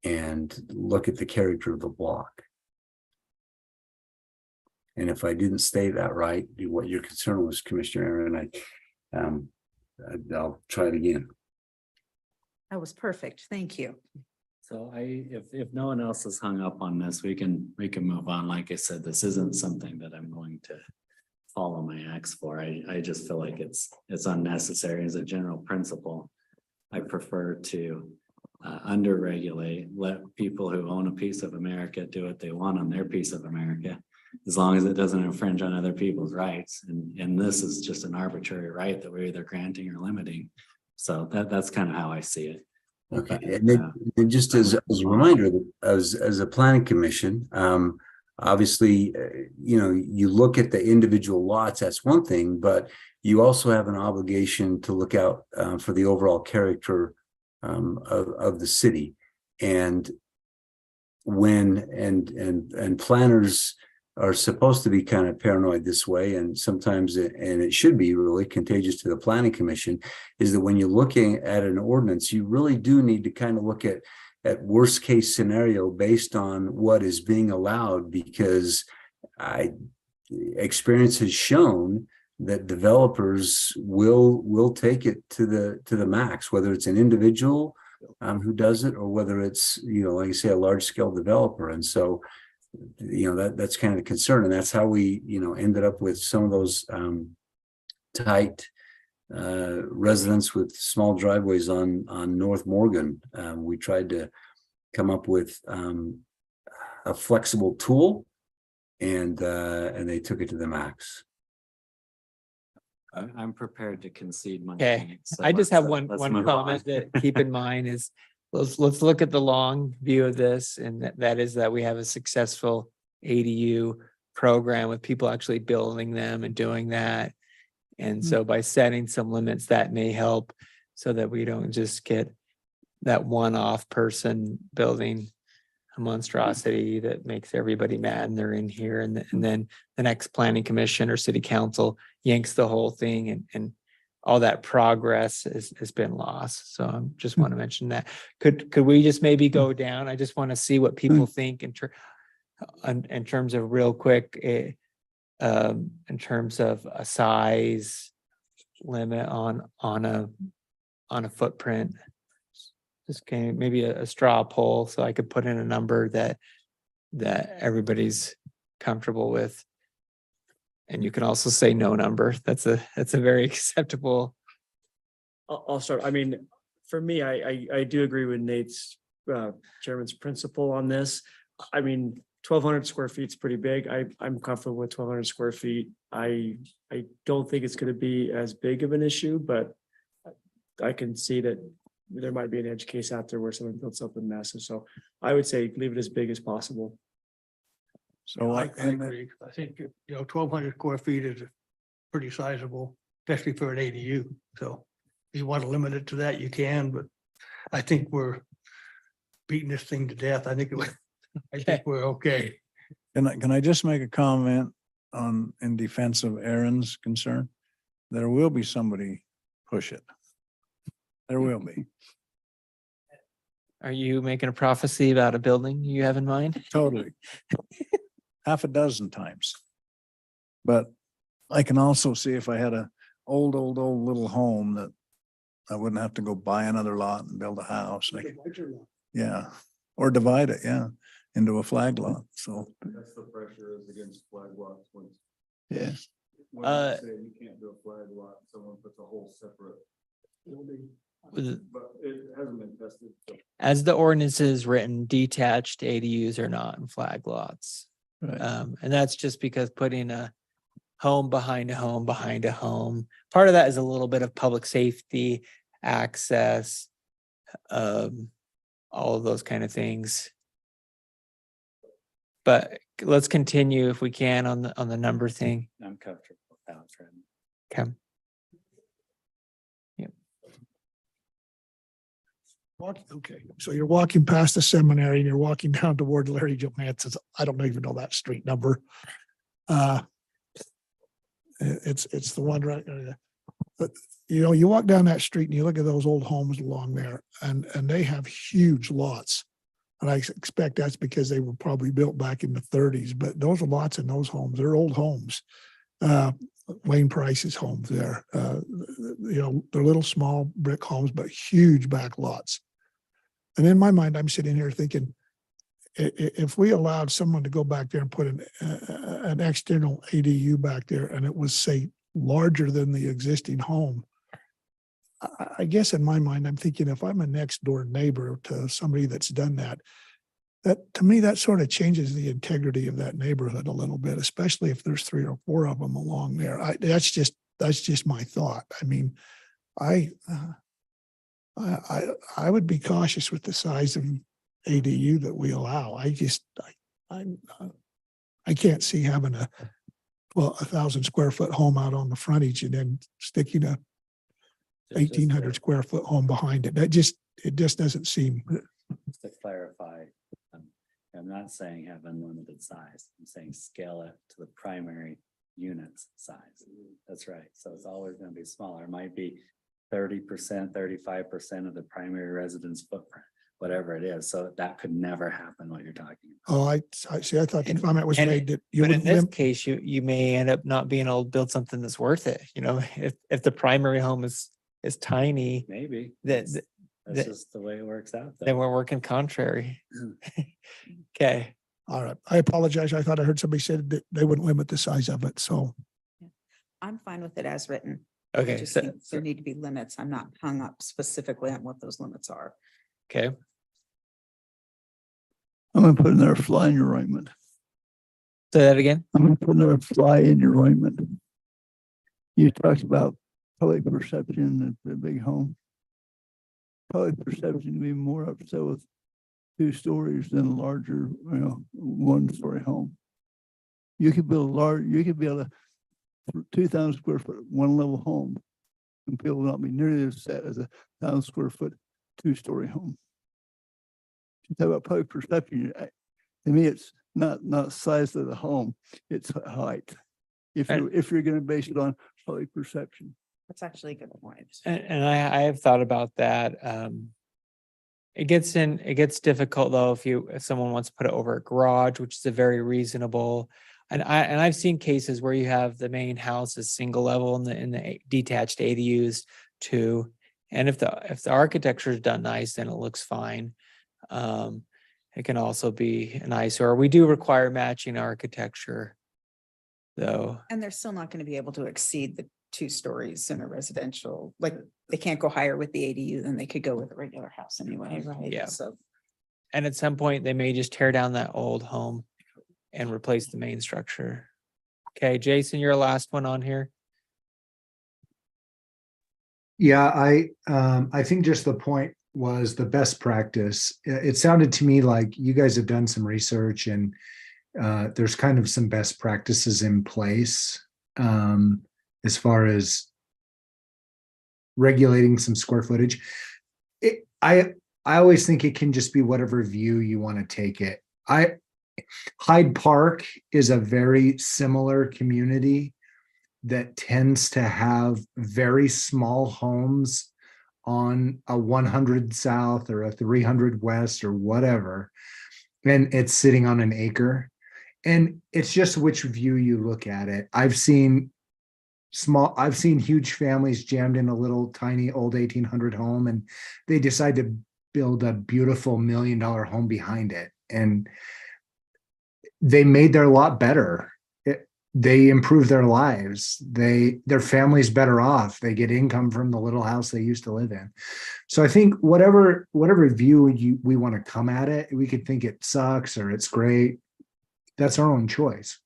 and look at the character of the block. And if I didn't state that right, what your concern was, Commissioner Aaron, I'll try it again. That was perfect. Thank you. So if no one else is hung up on this, we can move on. Like I said, this isn't something that I'm going to follow my axe for. I just feel like it's unnecessary as a general principle. I prefer to under-regulate, let people who own a piece of America do what they want on their piece of America, as long as it doesn't infringe on other people's rights. And this is just an arbitrary right that we're either granting or limiting. So that's kind of how I see it. Okay, and then just as a reminder, as a planning commission, obviously, you look at the individual lots, that's one thing, but you also have an obligation to look out for the overall character of the city. And when planners are supposed to be kind of paranoid this way, and sometimes it should be really contagious to the planning commission, is that when you're looking at an ordinance, you really do need to kind of look at worst case scenario based on what is being allowed, because experience has shown that developers will take it to the max, whether it's an individual who does it, or whether it's, like you say, a large scale developer. And so, that's kind of the concern. And that's how we, ended up with some of those tight residents with small driveways on North Morgan. We tried to come up with a flexible tool, and they took it to the max. I'm prepared to concede my. Okay, point, so I just have let's one move comment on. that keep in mind is, let's look at the long view of this, and that is that we have a successful ADU program with people actually building them and doing that. And so by setting some limits, that may help, so that we don't just get that one-off person building a monstrosity that makes everybody mad and they're in here, and then the next planning commission or city council yanks the whole thing, and all that progress has been lost. So I just want to mention that. Could we just maybe go down? I just want to see what people think in terms of real quick, in terms of a size limit on a footprint. Just maybe a straw poll, so I could put in a number that everybody's comfortable with. And you can also say no number. That's a very acceptable. I'll start. I mean, for me, I do agree with Nate's chairman's principle on this. I mean, 1,200 square feet is pretty big. I'm comfortable with 1,200 square feet. I don't think it's going to be as big of an issue, but I can see that there might be an edge case out there where someone built something massive. So I would say leave it as big as possible. So I agree. I think, 1,200 square feet is pretty sizable, especially for an ADU. So if you want to limit it to that, you can, but I think we're beating this thing to death. I think we're okay. Can I just make a comment in defense of Aaron's concern? There will be somebody push it. There will be. Are you making a prophecy about a building you have in mind? Totally. Half a dozen times. But I can also see if I had a old little home that I wouldn't have to go buy another lot and build a house. Yeah, or divide it, into a flag lot. So, That's the pressure is against flag lots when. yeah. When you say you can't do a flag lot, someone puts a whole separate. But it hasn't been tested. So. As the ordinance is written, detached ADUs are not in flag lots. Right. And that's just because putting a home behind a home behind a home, part of that is a little bit of public safety, access, all of those kind of things. But let's continue if we can on the number thing. I'm comfortable with that, Fred. Okay. Okay, so you're walking past the seminary and you're walking down toward Larry Johansson's. I don't even know that street number. It's the one right there. But you walk down that street and you look at those old homes along there, and they have huge lots. And I expect that's because they were probably built back in the 30s. But those lots in those homes, they're old homes. Wayne Price's homes there. They're little small brick homes, but huge back lots. And in my mind, I'm sitting here thinking, if we allowed someone to go back there and put an external ADU back there, and it was, say, larger than the existing home, I guess in my mind, I'm thinking if I'm a next door neighbor to somebody that's done that to me, that sort of changes the integrity of that neighborhood a little bit, especially if there's 3 or 4 of them along there. That's just my thought. I mean, I would be cautious with the size of ADU that we allow. I can't see having a 1,000 square foot home out on the frontage and then sticking a 1,800 square foot home behind it. It just doesn't seem. Just to clarify, I'm not saying have unlimited size. I'm saying scale it to the primary unit's size. That's right. So it's always going to be smaller. It might be 30%, 35% of the primary residence footprint. whatever it is. So that could never happen, what you're talking about. Oh, I see. I thought the And- comment was and- made that you But in wouldn't this limit. case, you may end up not being able to build something that's worth it. You know, if the primary home is tiny, Maybe. that, That's just the way it works out. though. then we're working contrary. Okay, All right. I apologize. I thought I heard somebody said that they wouldn't limit the size of it. So I'm fine with it as written. I okay, just so, think there need to be limits. I'm not hung up specifically on what those limits are. okay, I'm gonna put in there fly in your ointment. say that again. I'm gonna put another fly in your ointment. You talked about public perception at the big home. Public perception can be more upset with 2 stories than a larger, 1-story home. You could build you could build a 2,000 square foot, 1-level home. And people will not be nearly as set as a 1,000 square foot, 2-story home. You talk about public perception, to me, it's not size of the home, it's height. If you're gonna base it on public perception. That's actually a good point. And I have thought about that. It gets difficult though, if someone wants to put it over a garage, which is a very reasonable. And I've seen cases where you have the main house is single level and the detached ADUs too. And if the architecture is done nice, then it looks fine. It can also be nice, or we do require matching architecture. Though, And they're still not going to be able to exceed the 2 stories in a residential, like they can't go higher with the ADU than they could go with a regular house anyway, right? Yeah. So and at some point they may just tear down that old home and replace the main structure. Okay, Jason, you're last one on here. Yeah, I think just the point was the best practice. It sounded to me like you guys have done some research and there's kind of some best practices in place as far as regulating some square footage. I always think it can just be whatever view you want to take it. Hyde Park is a very similar community that tends to have very small homes on a 100 South or a 300 West or whatever, and it's sitting on an acre. And it's just which view you look at it. I've seen huge families jammed in a little tiny old 1800 home, and they decide to build a beautiful $1 million home behind it. And they made their lot better. They improve their lives. Their family's better off. They get income from the little house they used to live in. So I think whatever view we want to come at it, we could think it sucks or it's great. That's our own choice.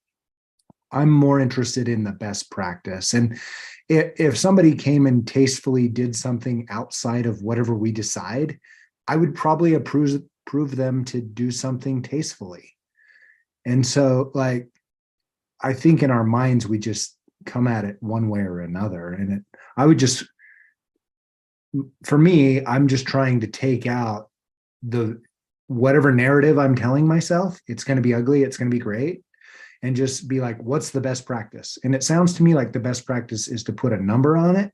I'm more interested in the best practice. And if somebody came and tastefully did something outside of whatever we decide, I would probably approve them to do something tastefully. And so, like, I think in our minds, we just come at it one way or another. And for me, I'm just trying to take out whatever narrative I'm telling myself. It's going to be ugly. It's going to be great. And just be like, what's the best practice? And it sounds to me like the best practice is to put a number on it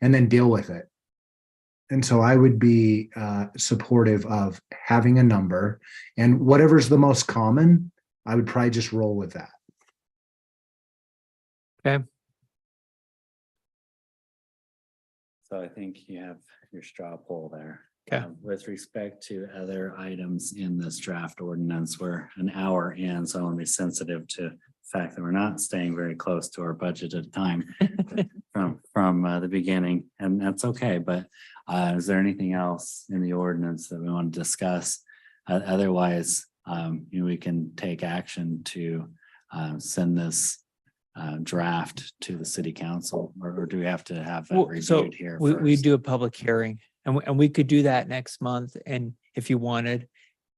and then deal with it. And so I would be supportive of having a number, and whatever's the most common, I would probably just roll with that. Okay. So I think you have your straw poll there. Okay. With respect to other items in this draft ordinance, we're an hour in, so I want to be sensitive to the fact that we're not staying very close to our budgeted time from the beginning, and that's okay. But is there anything else in the ordinance that we want to discuss? Otherwise, we can take action to send this draft to the city council, or do we have to have that reviewed here? We first? do a public hearing, and we could do that next month, and if you wanted,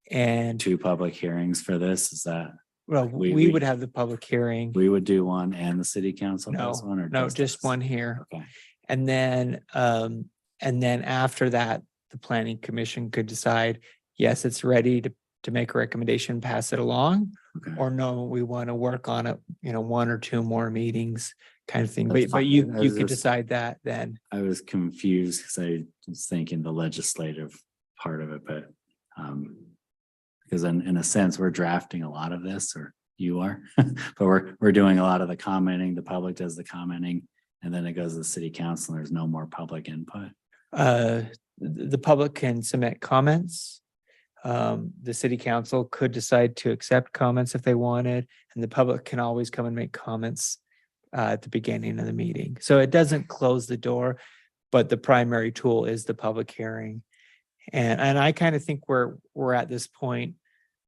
and 2 public hearings for this, is that? well, we- we we- would have the public hearing. We would do one and the city council No, does one, or no, just us? one here. Okay, And then after that, the planning commission could decide, yes, it's ready to make a recommendation, pass it along, okay. or no, we want to work on it, 1 or 2 more meetings kind of thing. That's But fine. you I was could just- decide that then. I was confused because I was thinking the legislative part of it, but Because in a sense, we're drafting a lot of this, or you are, but we're doing a lot of the commenting, the public does the commenting, and then it goes to the city council, and there's no more public input. The public can submit comments. The city council could decide to accept comments if they wanted, and the public can always come and make comments at the beginning of the meeting. So it doesn't close the door, but the primary tool is the public hearing. And I kind of think we're at this point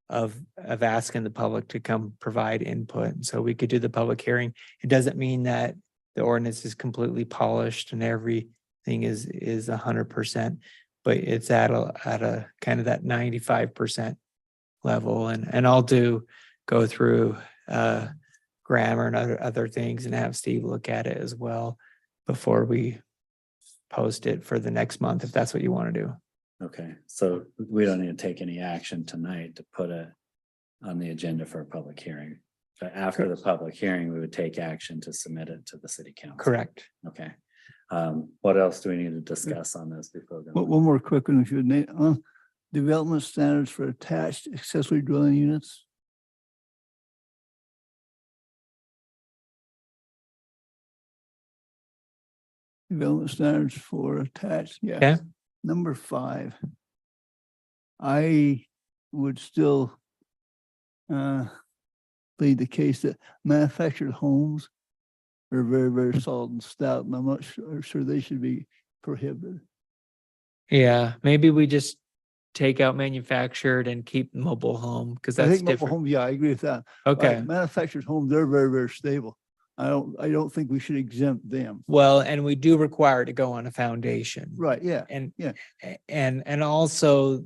of asking the public to come provide input. So we could do the public hearing. It doesn't mean that the ordinance is completely polished and everything is 100%, but it's at a kind of that 95% level. And I'll go through grammar and other things and have Steve look at it as well before we post it for the next month, if that's what you want to do. Okay, so we don't need to take any action tonight to put it on the agenda for a public hearing. But after the public hearing, we would take action to submit it to the city council. Correct. Okay. What else do we need to discuss on this before? One more quick one, if you would, Nate, development standards for attached accessory dwelling units. Development standards for attached, yeah. Okay. Number 5. I would still plead the case that manufactured homes are very, very solid and stout, and I'm not sure they should be prohibited. Yeah, maybe we just take out manufactured and keep mobile home because I that's think mobile different. homes, yeah, I agree with that. Okay. Manufactured homes, they're very, very stable. I don't think we should exempt them. Well, and we do require it to go on a foundation. Right, yeah. And Yeah. and also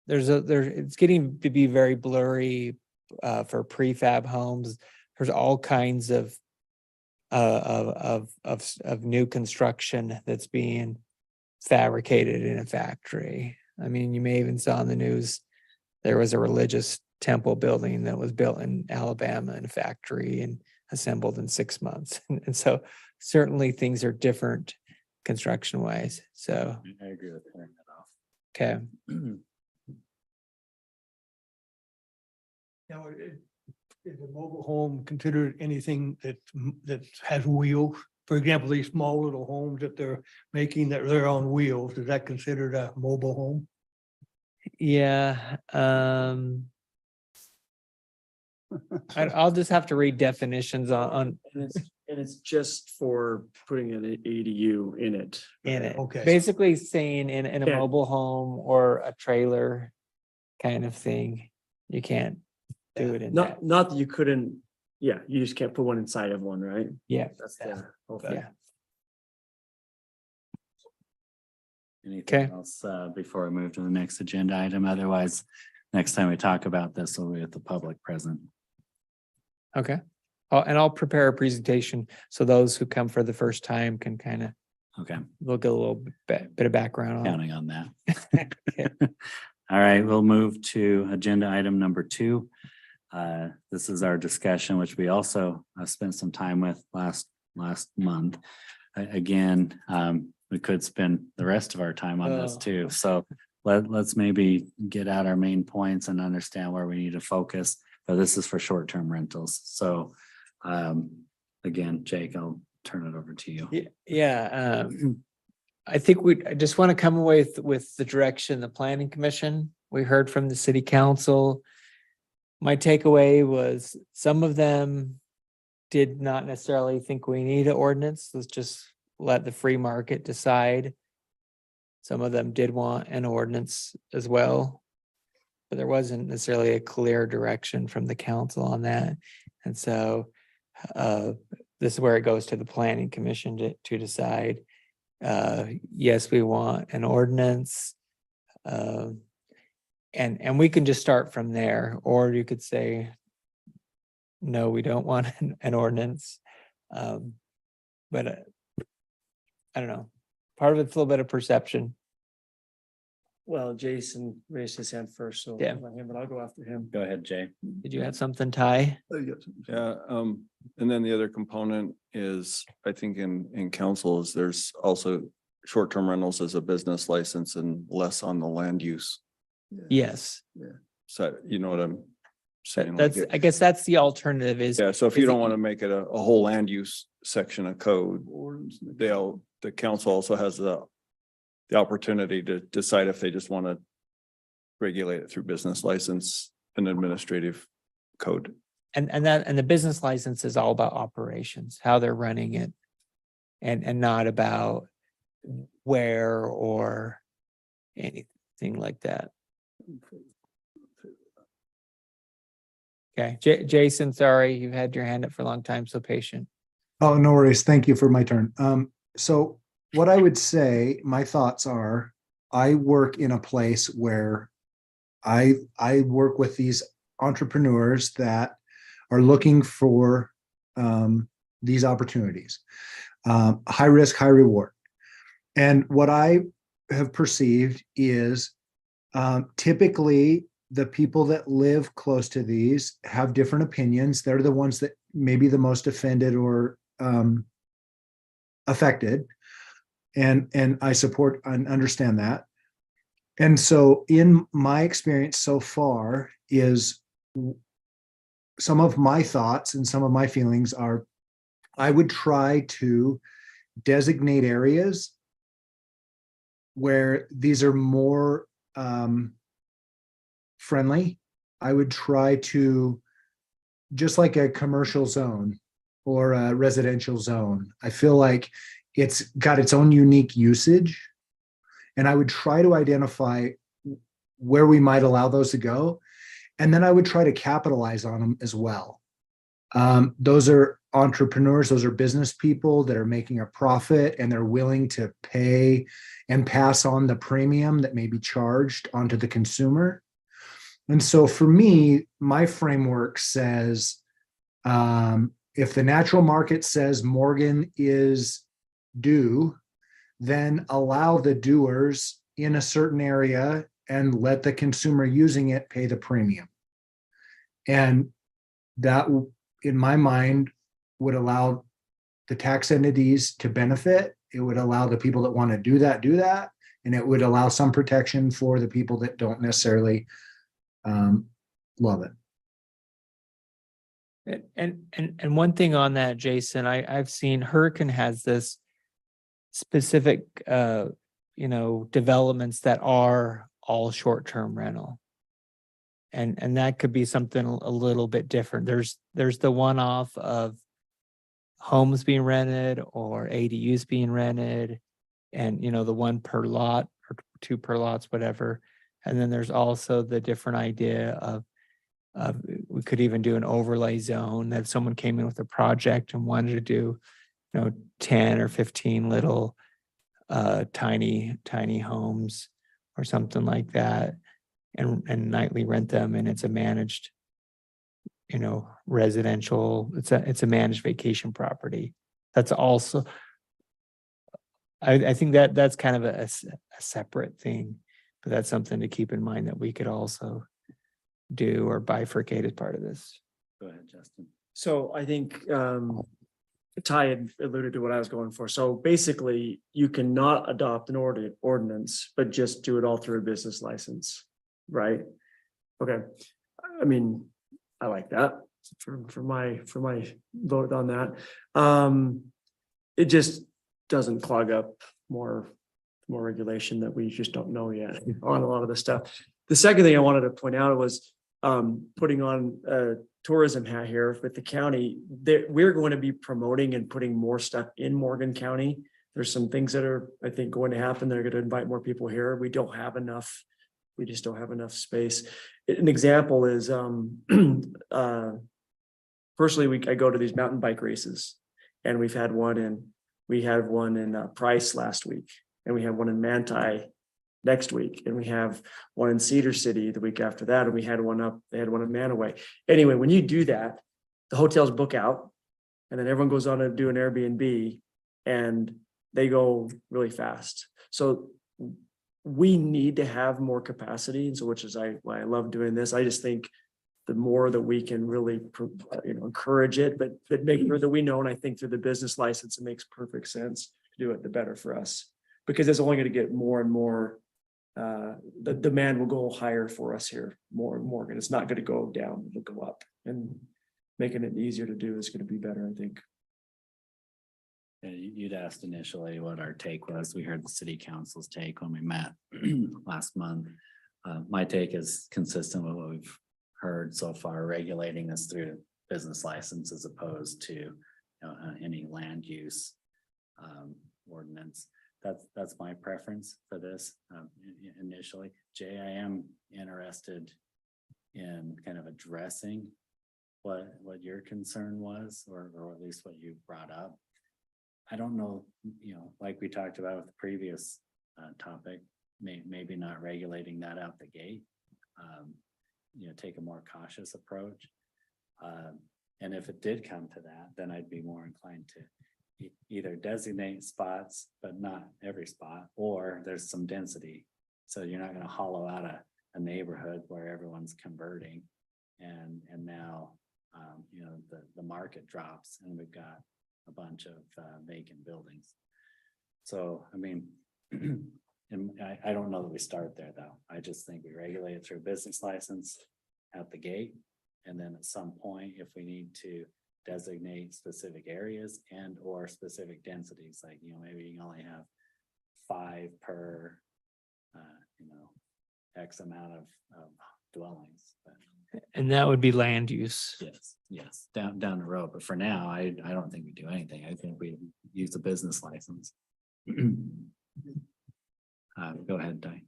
it's getting to be very blurry for prefab homes. There's all kinds of new construction that's being fabricated in a factory. I mean, you may even saw in the news there was a religious temple building that was built in Alabama in a factory and assembled in 6 months. And so certainly things are different construction wise. So, I agree with clearing that off. okay. Now, is a mobile home considered anything that has wheels? For example, these small little homes that they're making that they're on wheels, is that considered a mobile home? Yeah. I'll just have to read definitions on And it's just for putting an ADU in it. it. Okay. Basically saying in a Yeah. mobile home or a trailer kind of thing, you can't do it in that. Not that you couldn't, yeah, you just can't put one inside of one, right? Yeah. That's the, okay. Yeah. Anything Okay. else before we move to the next agenda item? Otherwise, next time we talk about this, we'll be with the public present. Okay. And I'll prepare a presentation so those who come for the first time can kind of, Okay, they'll get a little bit of background on it. counting on that. All right, we'll move to agenda item number 2. This is our discussion, which we also spent some time with last month. Again, we could spend the rest of our time on this too. So let's maybe get out our main points and understand where we need to focus. But this is for short-term rentals. So again, Jake, I'll turn it over to you. Yeah. I think I just want to come away with the direction, the planning commission, we heard from the city council. My takeaway was some of them did not necessarily think we need an ordinance. Let's just let the free market decide. Some of them did want an ordinance as well, but there wasn't necessarily a clear direction from the council on that. And so this is where it goes to the planning commission to decide. Yes, we want an ordinance. And we can just start from there, or you could say, no, we don't want an ordinance. But I don't know. Part of it's a little bit of perception. Well, Jason raised his hand first, so Yeah. let him, but I'll go after him. Go ahead, Jay. Did you have something, Ty? Yeah, and then the other component is, I think in council is there's also short-term rentals as a business license and less on the land use Yes, So, you know what I'm saying? Like that's, I guess that's the alternative is. Yeah, so if you is it- don't want to make it a whole land use section of code, the council also has the opportunity to decide if they just want to regulate it through business license and administrative code. And the business license is all about operations, how they're running it. And not about where or anything like that. Okay, Jason, sorry, you've had your hand up for a long time, so patient. Oh, no worries. Thank you for my turn. So what I would say, my thoughts are, I work in a place where I work with these entrepreneurs that are looking for these opportunities. High risk, high reward. And what I have perceived is typically the people that live close to these have different opinions. They're the ones that may be the most offended or affected. And I support and understand that. And so in my experience so far is some of my thoughts and some of my feelings are, I would try to designate areas where these are more friendly. I would try to, just like a commercial zone or a residential zone, I feel like it's got its own unique usage. And I would try to identify where we might allow those to go. And then I would try to capitalize on them as well. Those are entrepreneurs, those are business people that are making a profit and they're willing to pay and pass on the premium that may be charged onto the consumer. And so for me, my framework says, if the natural market says Morgan is due, then allow the doers in a certain area and let the consumer using it pay the premium. And that, in my mind, would allow the tax entities to benefit. It would allow the people that want to do that. And it would allow some protection for the people that don't necessarily love it. And one thing on that, Jason, I've seen Hurricane has this specific developments that are all short-term rental. And that could be something a little bit different. There's the one-off of homes being rented or ADUs being rented, and the one per lot or two per lots, whatever. And then there's also the different idea of we could even do an overlay zone that someone came in with a project and wanted to do 10 or 15 little tiny homes or something like that, and nightly rent them, and it's a managed residential, it's a managed vacation property. That's also, I think that's kind of a separate thing, but that's something to keep in mind that we could also do or bifurcate as part of this. Go ahead, Justin. So I think Ty had alluded to what I was going for. So basically, you cannot adopt an ordinance, but just do it all through a business license, right? Okay. I mean, I like that for my vote on that. It just doesn't clog up more regulation that we just don't know yet on a lot of this stuff. The second thing I wanted to point out was putting on a tourism hat here with the county. We're going to be promoting and putting more stuff in Morgan County. There's some things that are, I think, going to happen. They're going to invite more people here. We don't have enough. We just don't have enough space. An example is personally, I go to these mountain bike races, and we had one in Price last week, and we have one in Manti next week, and we have one in Cedar City the week after that, and they had one in Manaway. Anyway, when you do that, the hotels book out, and then everyone goes on to do an Airbnb, and they go really fast. So we need to have more capacity, and so which is why I love doing this. I just think the more that we can really encourage it, but make sure that we know, and I think through the business license, it makes perfect sense to do it, the better for us, because it's only going to get more and more the demand will go higher for us here more and more, and it's not gonna go down, it'll go up, and making it easier to do is gonna be better, I think. You'd asked initially what our take was. We heard the city council's take when we met last month. My take is consistent with what we've heard so far, regulating this through business license as opposed to any land use ordinance. That's my preference for this initially. Jay, I am interested in kind of addressing what your concern was, or at least what you brought up. I don't know, like we talked about with the previous topic, maybe not regulating that out the gate. Take a more cautious approach. And if it did come to that, then I'd be more inclined to either designate spots, but not every spot, or there's some density. So you're not going to hollow out a neighborhood where everyone's converting, and now the market drops and we've got a bunch of vacant buildings. So I mean, and I don't know that we start there though. I just think we regulate it through a business license at the gate, and then at some point, if we need to designate specific areas and or specific densities, like maybe you can only have 5 per X amount of dwellings. But And that would be land use. yes, down the road. But for now, I don't think we do anything. I think we use a business license. Go ahead, Ty.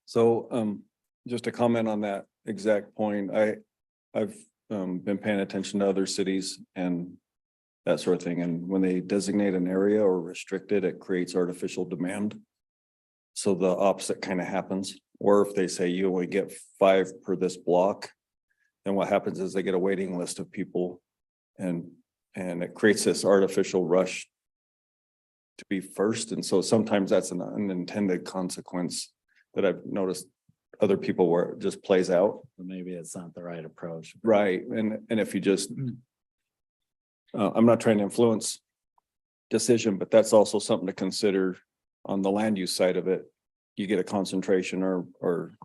So just to comment on that exact point, I've been paying attention to other cities and that sort of thing. And when they designate an area or restrict it, it creates artificial demand. So the opposite kind of happens. Or if they say you only get 5 per this block, then what happens is they get a waiting list of people, and it creates this artificial rush to be first. And so sometimes that's an unintended consequence that I've noticed other people where it just plays out. Maybe it's not the right approach. Right. And if you just, I'm not trying to influence decision, but that's also something to consider on the land use side of it. You get a concentration or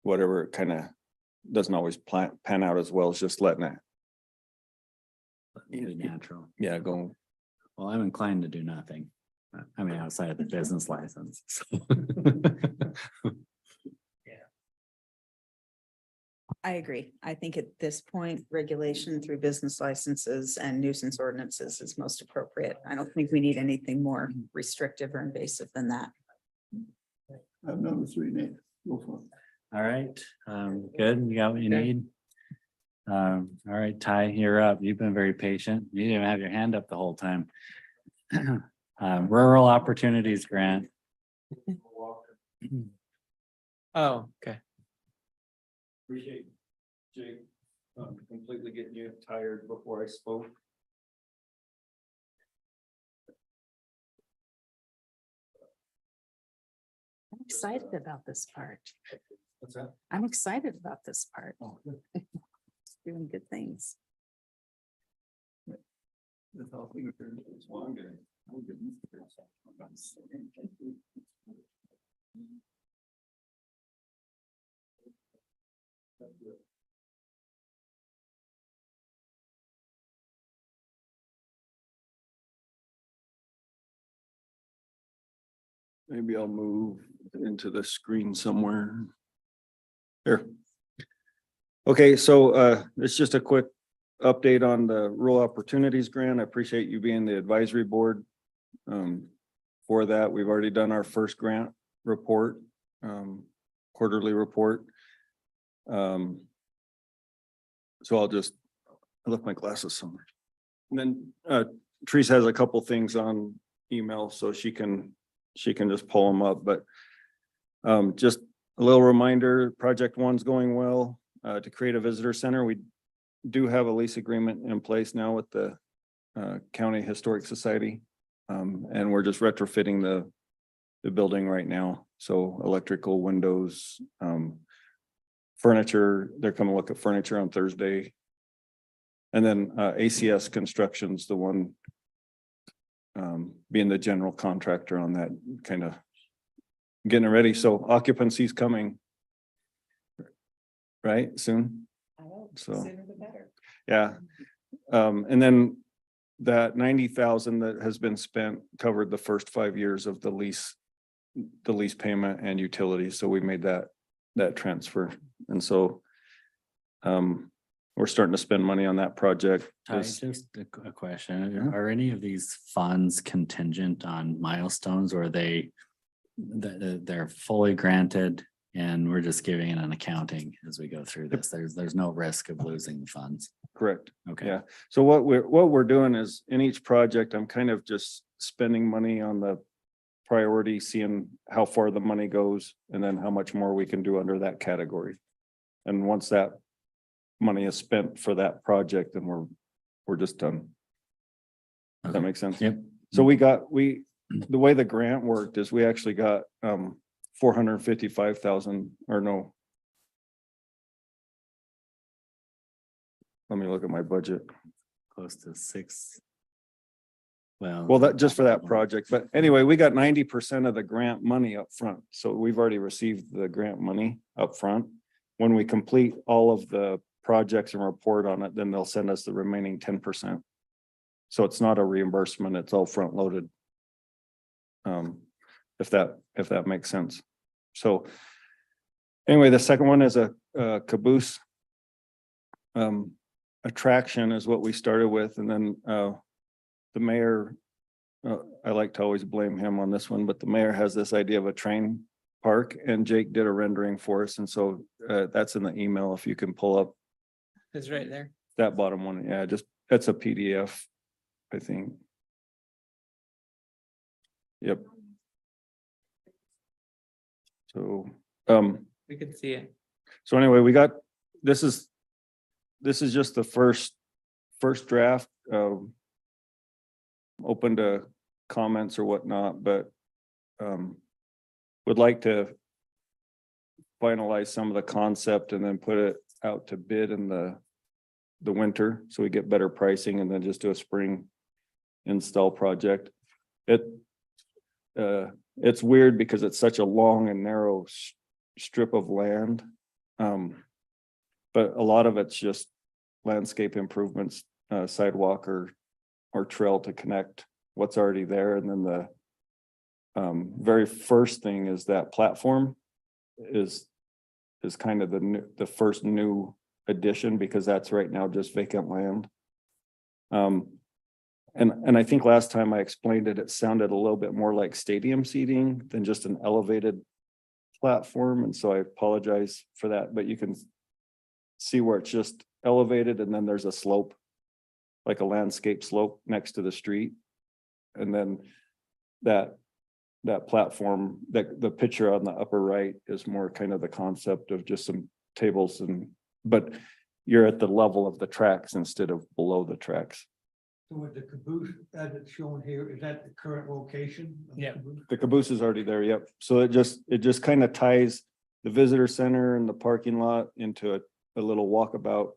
whatever, it kind of doesn't always pan out as well as just letting it. Be natural. Yeah, go. Well, I'm inclined to do nothing. I mean, outside of the business license. I agree. I think at this point, regulation through business licenses and nuisance ordinances is most appropriate. I don't think we need anything more restrictive or invasive than that. I have number 3, Nate. Go for it. All right, good. You got what you need? All right, Ty, you're up. You've been very patient. You didn't even have your hand up the whole time. Rural Opportunities Grant. Oh, okay. Appreciate Jake completely getting you tired before I spoke. I'm excited about this part. What's that? I'm excited about this part. Doing good things. That's all we can do. Well, I'm good. Maybe I'll move into the screen somewhere. Here. Okay, so it's just a quick update on the Rural Opportunities Grant. I appreciate you being the advisory board for that. We've already done our first grant report, quarterly report. So I left my glasses somewhere. And then Teresa has a couple things on email, so she can just pull them up, but just a little reminder, project 1's going well. To create a visitor center, we do have a lease agreement in place now with the County Historic Society. And we're just retrofitting the building right now. So electrical, windows, furniture, they're coming to look at furniture on Thursday. And then ACS Construction's the one being the general contractor on that kind of getting it ready. So occupancy's coming. Right, soon. I hope So- sooner the better. Yeah. And then that 90,000 that has been spent covered the first 5 years of the lease payment and utilities. So we made that transfer. And so we're starting to spend money on that project. Ty, This- just a question. Yeah. Are any of these funds contingent on milestones or are they they're fully granted and we're just giving it an accounting as we go through this? There's no risk of losing the funds. Correct. Okay. Yeah. So what we're doing is in each project, I'm kind of just spending money on the priority, seeing how far the money goes and then how much more we can do under that category. And once that money is spent for that project, then we're just done. Does that Okay. make sense? Yep. So the way the grant worked is we actually got 455,000 or no. Let me look at my budget. Close to 6. Well. Well, that just for that project, but anyway, we got 90% of the grant money up front. So we've already received the grant money up front. When we complete all of the projects and report on it, then they'll send us the remaining 10%. So it's not a reimbursement, it's all front loaded. If that makes sense. So anyway, the second one is a caboose. Attraction is what we started with, and then the mayor, I like to always blame him on this one, but the mayor has this idea of a train park, and Jake did a rendering for us, and so that's in the email if you can pull up It's right there. that bottom one. Yeah, just that's a PDF, I think. Yep. So, We can see it. so anyway, this is just the first draft, open to comments or whatnot, but would like to finalize some of the concept and then put it out to bid in the winter, so we get better pricing and then just do a spring install project. It's weird because it's such a long and narrow strip of land. But a lot of it's just landscape improvements, sidewalk or trail to connect what's already there. And then the very first thing is that platform is kind of the first new addition, because that's right now just vacant land. And I think last time I explained it, it sounded a little bit more like stadium seating than just an elevated platform. And so I apologize for that, but you can see where it's just elevated and then there's a slope, like a landscape slope next to the street. And then that platform, the picture on the upper right is more kind of the concept of just some tables but you're at the level of the tracks instead of below the tracks. So with the caboose as it's shown here, is that the current location? of the Yeah. caboose? The caboose is already there, yep. So it just kind of ties the visitor center and the parking lot into a little walkabout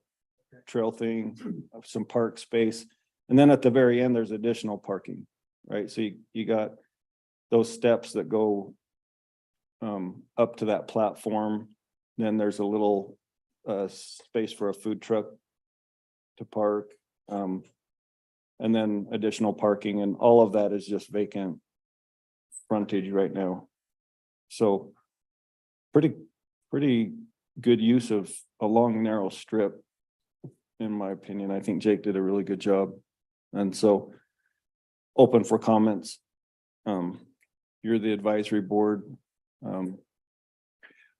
trail thing, of some park space. And then at the very end, there's additional parking, right? So you got those steps that go up to that platform. Then there's a little space for a food truck to park. And then additional parking, and all of that is just vacant frontage right now. So pretty good use of a long, narrow strip, in my opinion. I think Jake did a really good job. And so open for comments. You're the advisory board.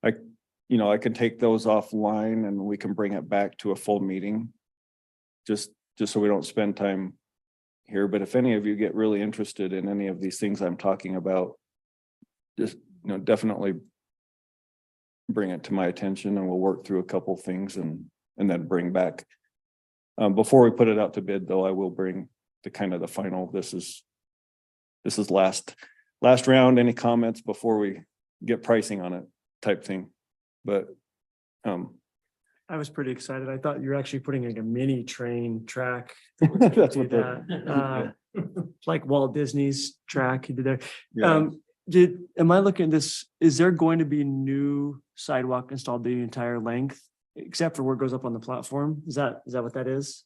I can take those offline and we can bring it back to a full meeting. Just so we don't spend time here, but if any of you get really interested in any of these things I'm talking about, just, definitely bring it to my attention and we'll work through a couple things and then bring back. Before we put it out to bid though, I will bring the kind of the final, this is last round, any comments before we get pricing on it type thing. But, I was pretty excited. I thought you were actually putting like a mini train track. That's Do what that. Like Walt Disney's track he did there. Yeah. am I looking at this, is there going to be new sidewalk installed the entire length? Except for where it goes up on the platform? Is that what that is?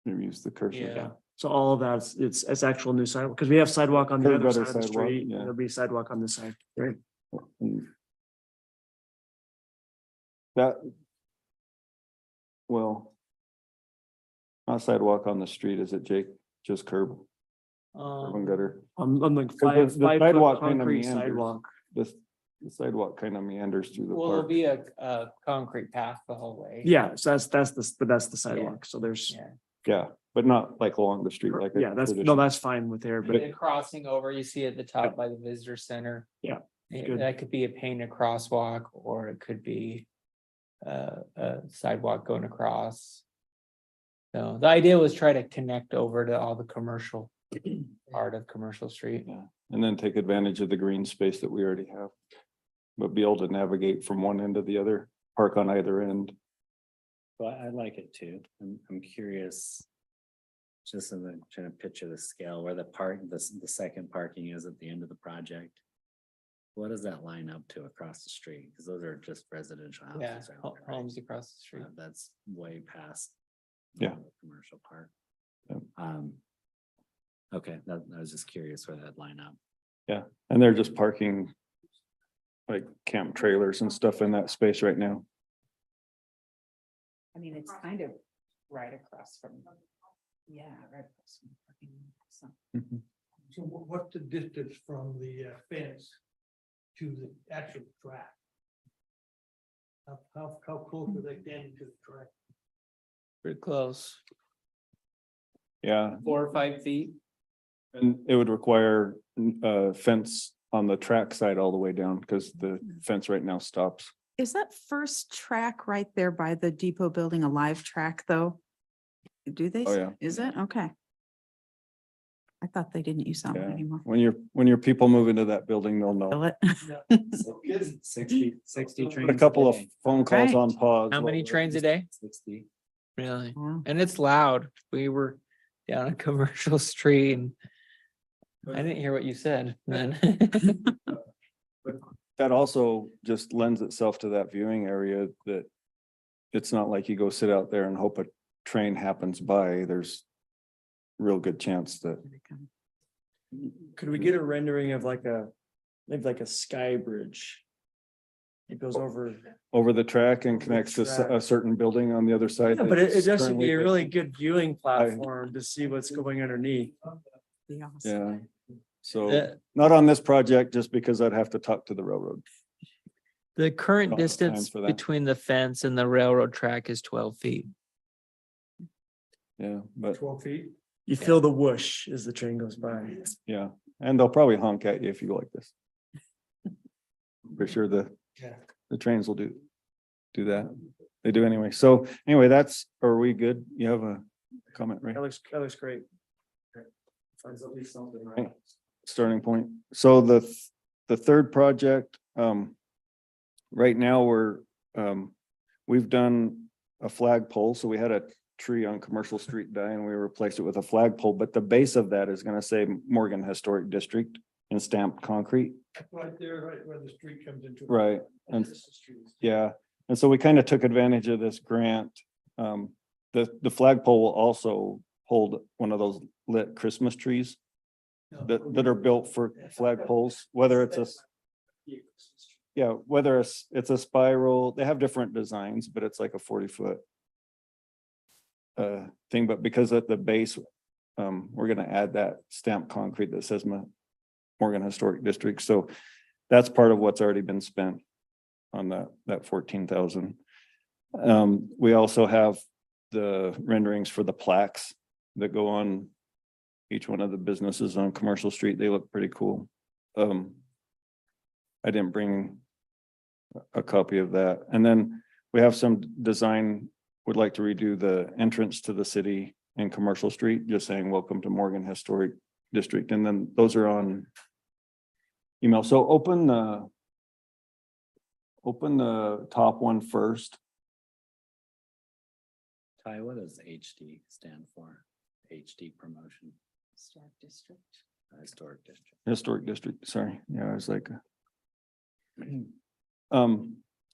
Use the cursor. Yeah. So all of that, it's actual new sidewalk, because we have sidewalk on the Curb other gutter side of the sidewalk, street, yeah. there'll be sidewalk on this side, right? And that. Well. Not sidewalk on the street, is it, Jake? Just curb and gutter? I'm like 'Cause the 5 foot sidewalk kinda concrete meanders. sidewalk. The sidewalk kind of meanders through the Well, it'll park. be a concrete path the whole way. Yeah, so that's the sidewalk, so there's, Yeah. Yeah, but not like along the street like. a yeah, that's, no, traditional- that's fine with there, But but the crossing over, you see at the top by the visitor center. Yeah, good. That could be a painted crosswalk, or it could be a sidewalk going across. So the idea was try to connect over to all the commercial part of Commercial Street. Yeah, and then take advantage of the green space that we already have. But be able to navigate from one end to the other, park on either end. Well, I like it too. I'm curious. Just in the, trying to picture the scale where the second parking is at the end of the project. What does that line up to across the street? Because those are just residential Yeah, houses. aren't they, right? homes across the street. That's way past. Yeah. the Commercial part. Yep. Okay, I was just curious where that line up. And they're just parking. Like camp trailers and stuff in that space right now. I mean, it's kind of right across from, yeah, right across from the parking lot, so. So what's the distance from the fence to the actual track? How close are they standing to the track? Pretty close, Yeah, 4 or 5 feet. and it would require fence on the track side all the way down because the fence right now stops. Is that first track right there by the depot building a live track, though? Do they? Oh, yeah. Is it? Okay. I thought they didn't use that one Yeah, anymore. when your people move into that building, they'll know. Will it? 60 Put trains. a couple of day. phone calls Right. on pause. How many trains a day? 60. Really? Wow. And it's loud. We were down a Commercial Street and I didn't hear what you said then. That also just lends itself to that viewing area that it's not like you go sit out there and hope a train happens by. There's real good chance that. Could we get a rendering of maybe like a sky bridge? It goes over. Over the track and connects to track. a certain building on the other side. Yeah, but it that's just would be currently a really vacant. good viewing platform to see what's going underneath. Be awesome. Yeah, so The, not on this project, just because I'd have to talk to the railroad. the current Don't have time distance for that. between the fence and the railroad track is 12 feet. Yeah, but 12 feet? You feel the whoosh as the train goes by. yeah, and they'll probably honk at you if you go like this. For sure, Yeah. the trains will do that. They do anyway. So anyway, are we good? You have a comment, right? That looks great. Finds at least something, right? Starting point. So the third project, right now we've done a flagpole. So we had a tree on Commercial Street die and we replaced it with a flagpole, but the base of that is gonna say Morgan Historic District in stamped concrete. Right there, right where the street comes into. Right, and yeah, and so we kind of took advantage of this grant. The flagpole will also hold one of those lit Christmas trees that are built for flagpoles, whether it's whether it's a spiral, they have different designs, but it's like a 40-foot thing, but because at the base, we're gonna add that stamped concrete that says Morgan Historic District, so that's part of what's already been spent on that 14,000. We also have the renderings for the plaques that go on each one of the businesses on Commercial Street. They look pretty cool. I didn't bring a copy of that. And then we have some design, would like to redo the entrance to the city in Commercial Street, just saying, welcome to Morgan Historic District. And then those are on email. So open the top one first. Ty, what does HD stand for? HD promotion. Historic district. Historic district, sorry, yeah, I was like.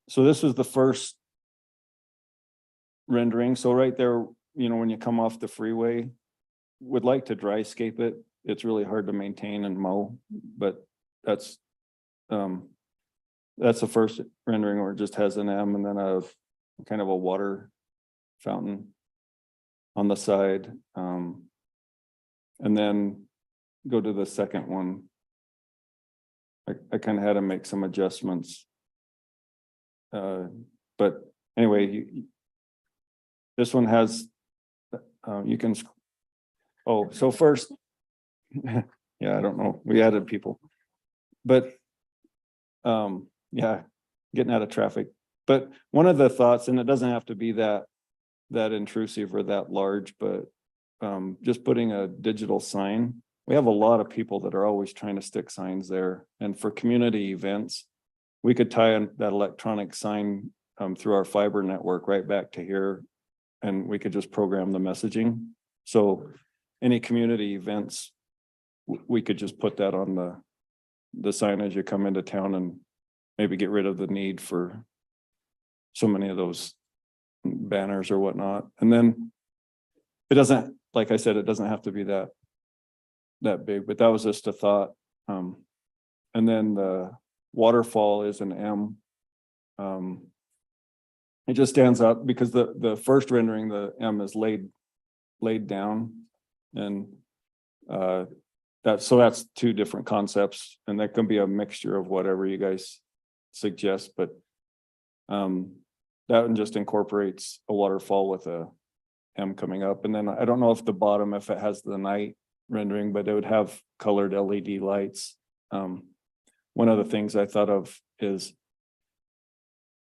So this is the first rendering, so right there, you know, when you come off the freeway, would like to dry scape it, it's really hard to maintain and mow, but that's the first rendering where it just has an M and then a kind of a water fountain on the side, and then go to the second one. I kind of had to make some adjustments. But anyway, this one has, you can, oh, so first, yeah, I don't know, we added people. But, yeah, getting out of traffic. But one of the thoughts, and it doesn't have to be that intrusive or that large, but just putting a digital sign. We have a lot of people that are always trying to stick signs there. And for community events, we could tie in that electronic sign through our fiber network right back to here. And we could just program the messaging. So any community events, we could just put that on the sign as you come into town and maybe get rid of the need for so many of those banners or whatnot. And then it doesn't, like I said, it doesn't have to be that big, but that was just a thought. And then the waterfall is an M. It just stands out because the first rendering, the M is laid down, and that's two different concepts, and that can be a mixture of whatever you guys suggest, but that one just incorporates a waterfall with a M coming up. And then I don't know if the bottom, if it has the night rendering, but it would have colored LED lights. One of the things I thought of is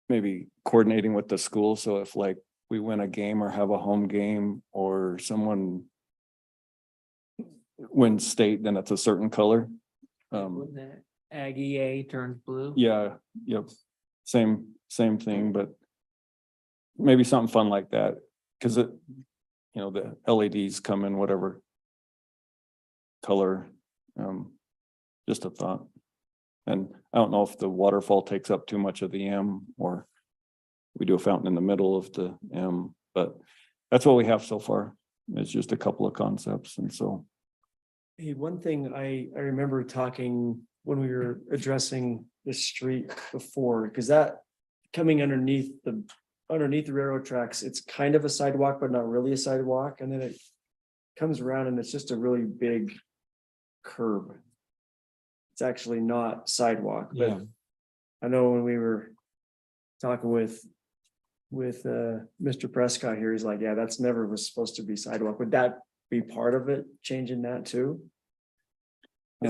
maybe coordinating with the school. So if like we win a game or have a home game or someone wins state, then it's a certain color. When the Aggie A turns blue. Yeah, yep. Same thing, but maybe something fun like that. Cause it, you know, the LEDs come in whatever color, just a thought. And I don't know if the waterfall takes up too much of the M or we do a fountain in the middle of the M, but that's what we have so far. It's just a couple of concepts. And so. Hey, one thing I remember talking when we were addressing the street before, because that coming underneath the railroad tracks, it's kind of a sidewalk, but not really a sidewalk. And then it comes around and it's just a really big curb. It's actually not sidewalk, but Yeah. I know when we were talking with Mr. Prescott here, he's like, yeah, that's never was supposed to be sidewalk. Would that be part of it, changing that too? You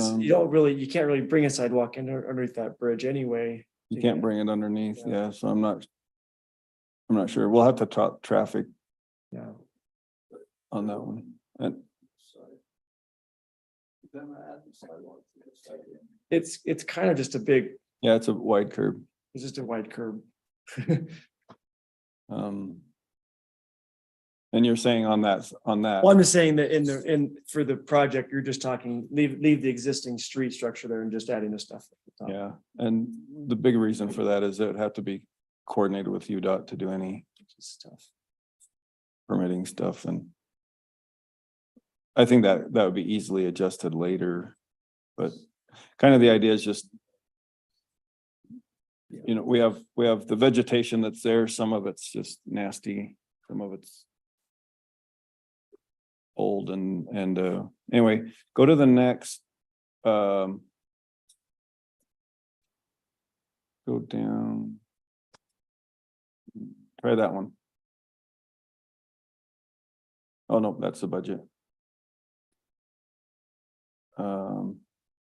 can't really bring a sidewalk in underneath that bridge anyway. You can't bring it underneath, yeah, so I'm not sure. We'll have to talk traffic Yeah. on that one. And It's kind of just a big, yeah, it's a wide curb. it's just a wide curb. And you're saying on that, Well, I'm just saying that for the project, you're just talking, leave the existing street structure there and just adding the stuff. at the top. yeah, and the big reason for that is it would have to be coordinated with UDOT to do any Stuff. permitting stuff, and I think that would be easily adjusted later, but kind of the idea is just, you know, we have the vegetation that's there, some of it's just nasty, some of it's old, and anyway, go to the next, go down, try that one. Oh, no, that's the budget.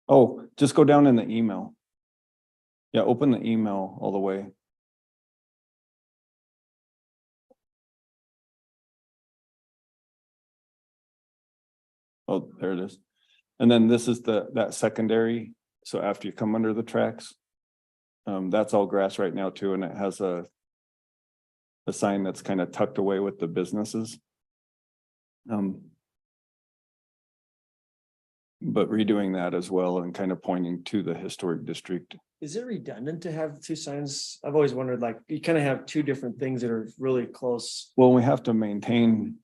Oh, just go down in the email. Yeah, open the email all the way. Oh, there it is. And then this is that secondary. So after you come under the tracks, that's all grass right now too, and it has a sign that's kind of tucked away with the businesses. But redoing that as well and kind of pointing to the historic district. Is it redundant to have two signs? I've always wondered, like, you kind of have two different things that are really close. Well, we have to maintain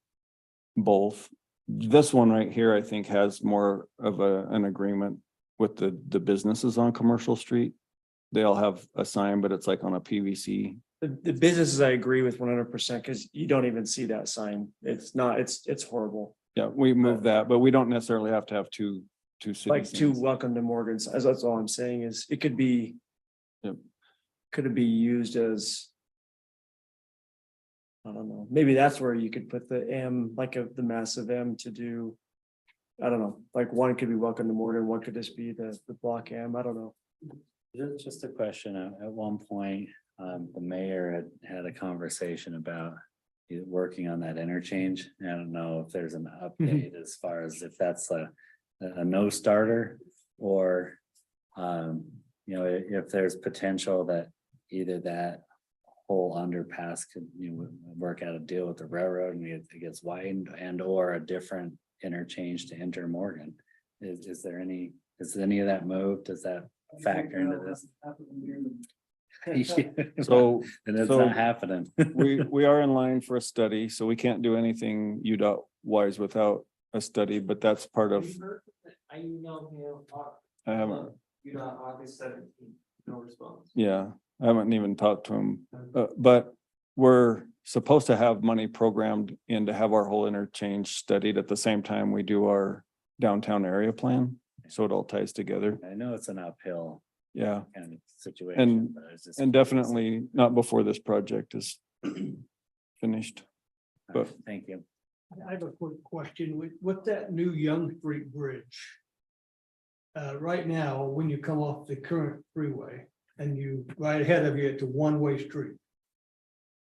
both. This one right here, I think, has more of an agreement with the businesses on Commercial Street. They all have a sign, but it's like on a PVC. The businesses I agree with 100% because you don't even see that sign. It's not, it's horrible. Yeah, we moved that, but we don't necessarily have to have two city Like to signs. welcome to Morgan's, as that's all I'm saying is it could be. Yep. Could it be used as? I don't know, maybe that's where you could put the M, like the massive M to do. I don't know, like one could be welcome to Morgan, one could just be the block M, I don't know. Just a question, at one point, the mayor had a conversation about working on that interchange. I don't know if there's an update as far as if that's a no starter or, if there's potential that either that whole underpass could, work out a deal with the railroad and it gets widened and or a different interchange to enter Morgan. Is any of that moved? Does that factor into this? So, And it's so not happening. we are in line for a study, so we can't do anything UDOT wise without a study, but that's part of, I emailed him. I haven't, August 17th, no response. yeah, I haven't even talked to him. But we're supposed to have money programmed in to have our whole interchange studied at the same time we do our downtown area plan. So it all ties together. I know it's an uphill Yeah, kind of situation. but I was just and curious. definitely not before this project is finished. All right, Thank you. I have a quick question with that new Young Street Bridge. Right now, when you come off the current freeway and you right ahead of you, it's a one-way street.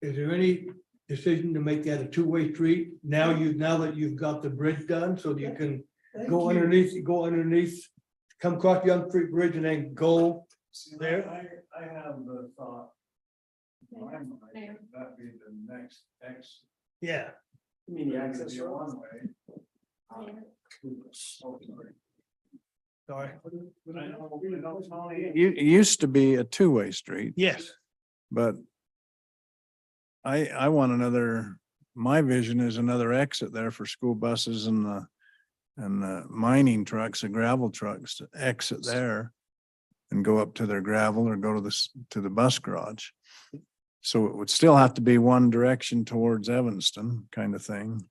Is there any decision to make that a two-way street? Now that you've got the bridge done, so you can go underneath, come across Young Street Bridge and then go there? I have the thought. in my mind, That'd be the next X. Yeah. You mean the access Be a road? one-way. Sorry. It used to be a two-way street, Yes. but I want my vision is another exit there for school buses and the mining trucks, the gravel trucks to exit there and go up to their gravel or go to the bus garage. So it would still have to be one direction towards Evanston kind of thing.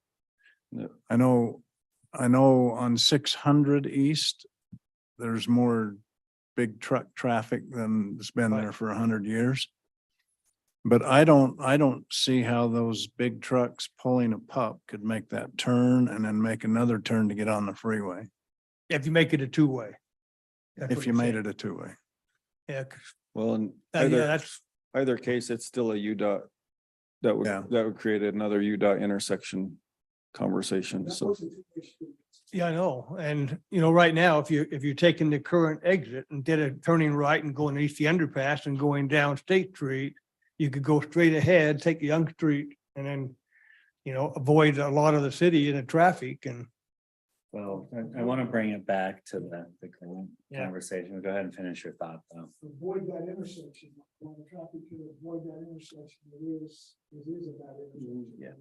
Yep. I know on 600 East, there's more big truck traffic than it's been there for 100 years. But I don't see how those big trucks pulling a pup could make that turn and then make another turn to get on the freeway. If you make it a two-way. If you made it a two-way. Yeah, Well, in yeah, that's, either case, it's still a UDOT. That Yeah. would create another UDOT intersection conversation, so. yeah, I know. And, right now, if you're taking the current exit instead of turning right and going east the underpass and going down State Street, you could go straight ahead, take Young Street and then, avoid a lot of the city and the traffic and. Well, I want to bring it back to the Yeah. conversation. Go ahead and finish your thought though. Avoid that intersection, when the traffic to avoid that intersection, it is a bad intersection. Yeah.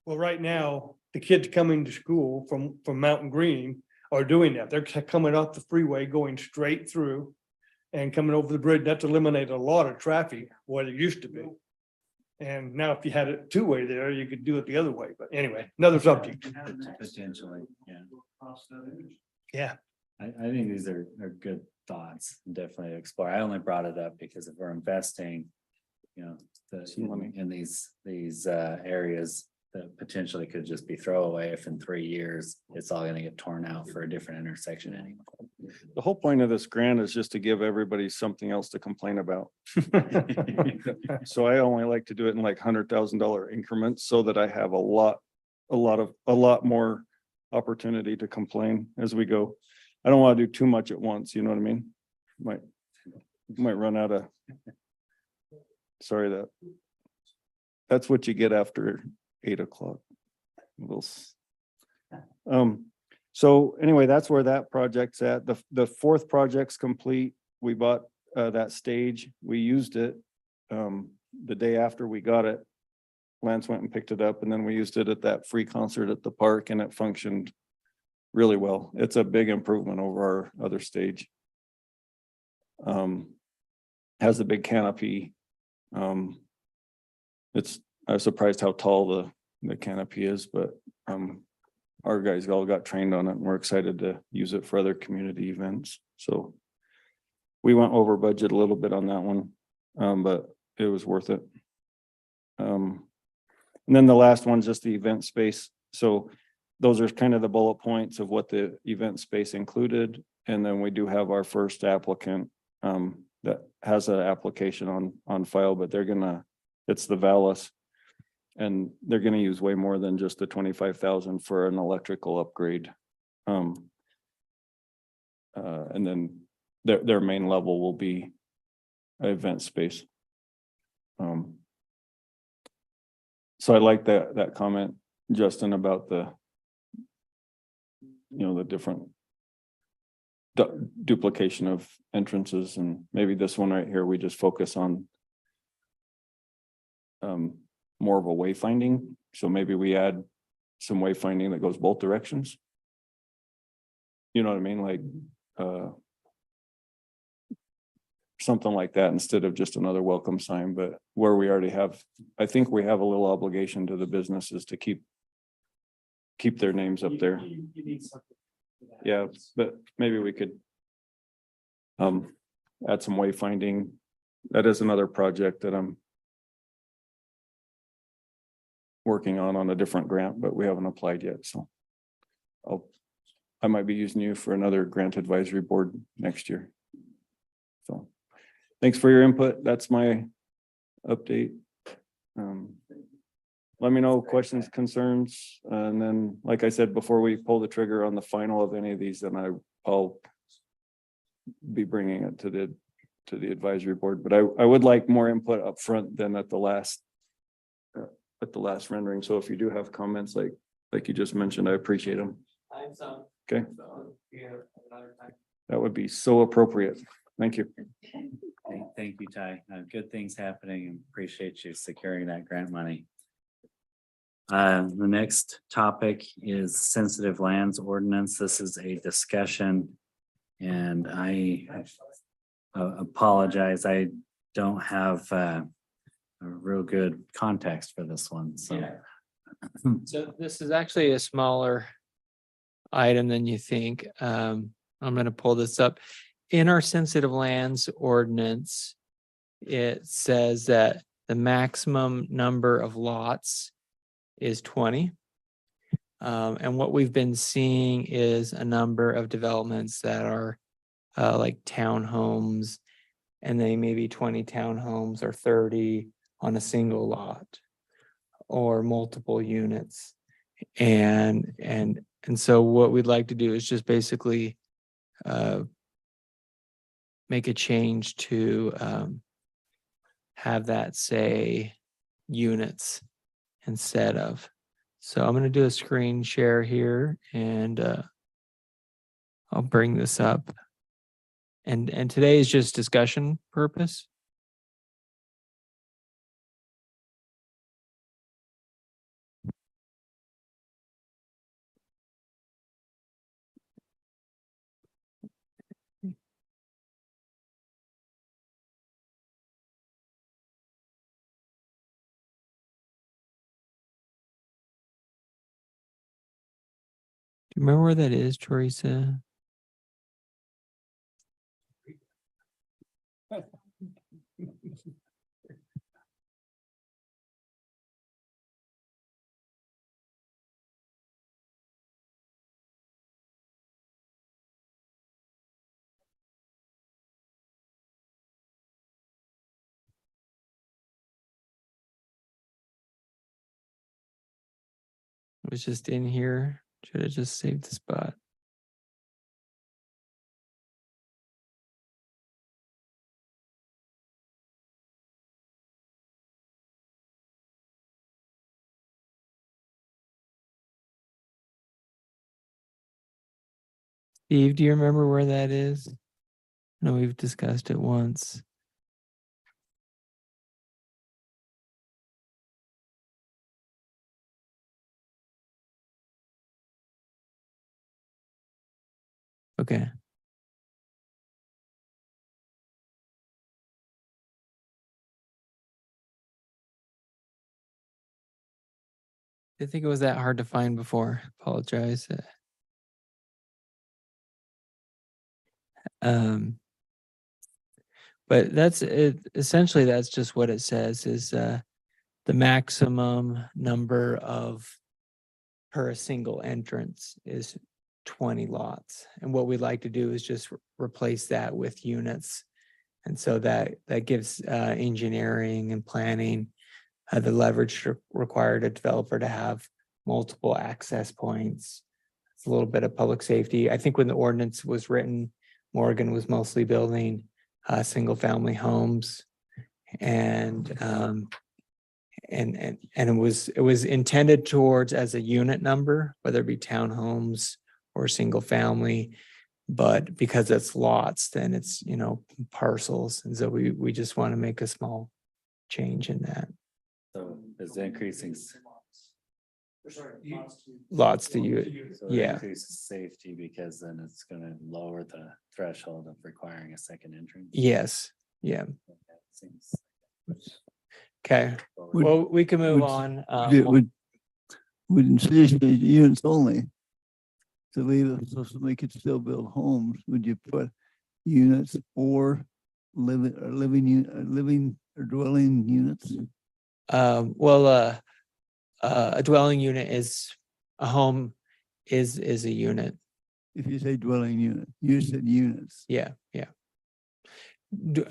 Well, right now, the kids coming to school from Mountain Green are doing that. They're coming off the freeway, going straight through and coming over the bridge. That's eliminated a lot of traffic, what it used to be. And now if you had it two-way there, you could do it the other way. But anyway, another subject. Potentially, yeah. Yeah. I think these are good thoughts, definitely to explore. I only brought it up because if we're investing, in these areas that potentially could just be throwaway if in 3 years, it's all gonna get torn out for a different intersection anyway. The whole point of this grant is just to give everybody something else to complain about. So I only like to do it in like $100,000 increments so that I have a lot more opportunity to complain as we go. I don't want to do too much at once, you know what I mean? Might run out of. Sorry, that's what you get after 8 o'clock. So anyway, that's where that project's at. The fourth project's complete. We bought that stage. We used it the day after we got it. Lance went and picked it up, and then we used it at that free concert at the park, and it functioned really well. It's a big improvement over our other stage. Has a big canopy. I was surprised how tall the canopy is, but our guys all got trained on it, and we're excited to use it for other community events. So we went over budget a little bit on that one, but it was worth it. And then the last one's just the event space. So those are kind of the bullet points of what the event space included. And then we do have our first applicant that has an application on file, but it's the Valis. And they're gonna use way more than just the 25,000 for an electrical upgrade. And then their main level will be an event space. So I like that comment, Justin, about the different duplication of entrances, and maybe this one right here, we just focus on more of a wayfinding. So maybe we add some wayfinding that goes both directions. You know what I mean? Like something like that instead of just another welcome sign, but where we already have, I think we have a little obligation to the businesses to keep their names up there. You need something for that. Yeah, but maybe we could add some wayfinding. That is another project that I'm working on a different grant, but we haven't applied yet, so I might be using you for another grant advisory board next year. So thanks for your input. That's my update. Let me know questions, concerns, and then, like I said, before we pull the trigger on the final of any of these, then I'll be bringing it to the advisory board. But I would like more input up front than at the last rendering. So if you do have comments like you just mentioned, I appreciate them. Okay. That would be so appropriate. Thank you. Thank you, Ty. Good things happening, and appreciate you securing that grant money. The next topic is sensitive lands ordinance. This is a discussion, and I apologize. I don't have a real good context for this one, so. So this is actually a smaller item than you think. I'm gonna pull this up. In our sensitive lands ordinance, it says that the maximum number of lots is 20. And what we've been seeing is a number of developments that are like townhomes, and they may be 20 townhomes or 30 on a single lot or multiple units. And so what we'd like to do is just basically make a change to have that say units instead of. So I'm going to do a screen share here, and I'll bring this up. And today is just discussion purpose. Do you remember where that is, Teresa? It was just in here. Should have just saved the spot. Steve, do you remember where that is? No, we've discussed it once. Okay. I think it was that hard to find before. Apologize. Um, but that's it. Essentially, that's just what it says is the maximum number of per a single entrance is 20 lots. And what we'd like to do is just replace that with units. And so that gives engineering and planning the leverage required a developer to have multiple access points. It's a little bit of public safety. I think when the ordinance was written, Morgan was mostly building single family homes. And it was intended towards as a unit number, whether it be townhomes or single family. But because it's lots, then it's, parcels. And so we just want to make a small change in that. So is increasing. Lots to you. So it Yeah. increases safety because then it's gonna lower the threshold of requiring a second entrance. Yes. Yeah. That seems Okay. Would- Well, we can move would- on. Would insist units only. To leave it so somebody could still build homes, would you put units or living or dwelling units? Well, a dwelling unit is a home is a unit. If you say dwelling unit, you said units. Yeah. Okay,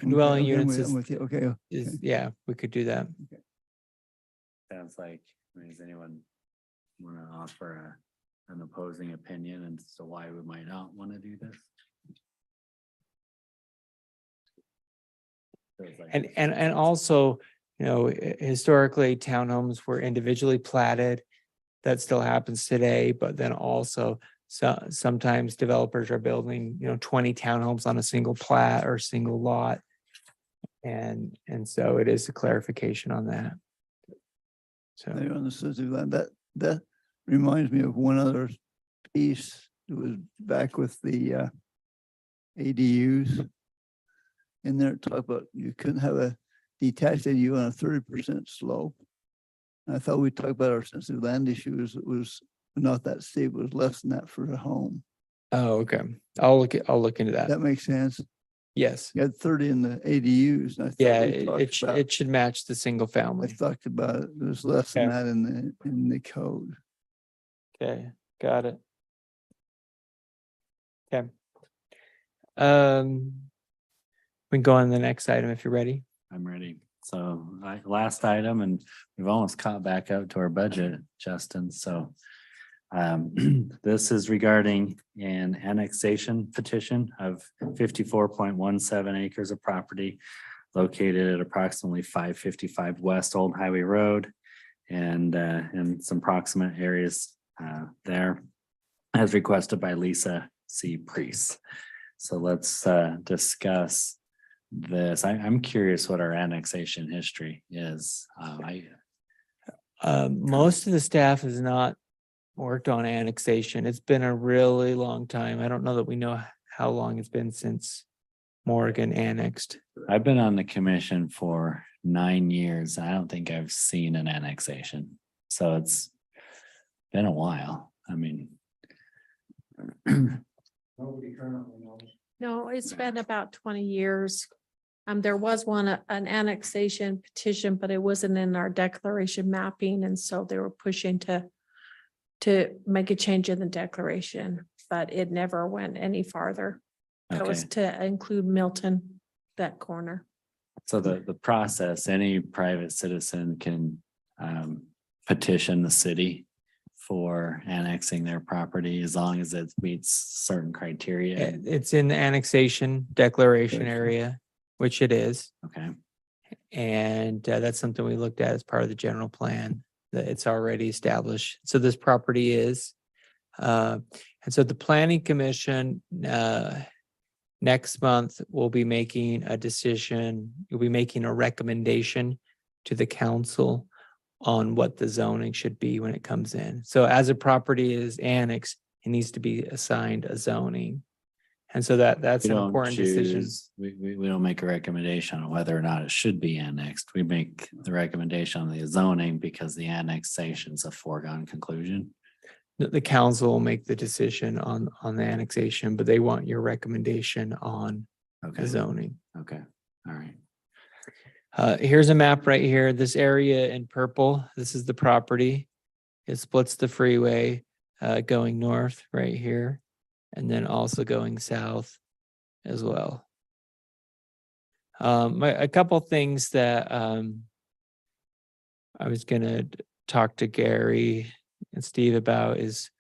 Dwelling okay, units I'm with you. Okay. is, yeah, we could do that. sounds like, does anyone want to offer an opposing opinion as to why we might not want to do this? Feels like- And also, historically townhomes were individually platted. That still happens today, but then also sometimes developers are building, 20 townhomes on a single plat or single lot. And so it is a clarification on that. So, There on the subject of that reminds me of one other piece that was back with the ADUs. In there, talk about you couldn't have a detached ADU on a 30% slope. I thought we talked about our sensitive land issues. It was not that steep, it was less than that for a home. oh, okay. I'll look into that. That makes sense. Yes. You had 30 in the ADUs. And I thought Yeah, we talked about- it should match the single I family. talked about it. There's less than Okay. that in the code. Okay, got it. Okay. We can go on to the next item if you're ready. I'm ready. So last item, and we've almost caught back up to our budget, Justin, so. This is regarding an annexation petition of 54.17 acres of property located at approximately 555 West Old Highway Road and in some proximate areas there as requested by Lisa C. Priest. So let's discuss this. I'm curious what our annexation history is. Most of the staff has not worked on annexation. It's been a really long time. I don't know that we know how long it's been since Morgan annexed. I've been on the commission for 9 years. I don't think I've seen an annexation. So it's been a while. I mean. Nobody currently knows. No, it's been about 20 years. There was an annexation petition, but it wasn't in our declaration mapping, and so they were pushing to make a change in the declaration, but it never went any farther. That was Okay. to include Milton, that corner. So the process, any private citizen can petition the city for annexing their property as long as it meets certain criteria. It's in the annexation declaration area, which it is. Okay, And that's something we looked at as part of the general plan, that it's already established. So this property is And so the planning commission, next month will be making a decision, you'll be making a recommendation to the council on what the zoning should be when it comes in. So as a property is annexed, it needs to be assigned a zoning. And so that's We an don't important decision. choose, we don't make a recommendation on whether or not it should be annexed. We make the recommendation on the zoning because the annexation's a foregone conclusion. The council will make the decision on the annexation, but they want your recommendation on Okay, the zoning. okay, all right. Here's a map right here. This area in purple, this is the property. It splits the freeway going north right here, and then also going south as well. A couple things that I was gonna talk to Gary and Steve about is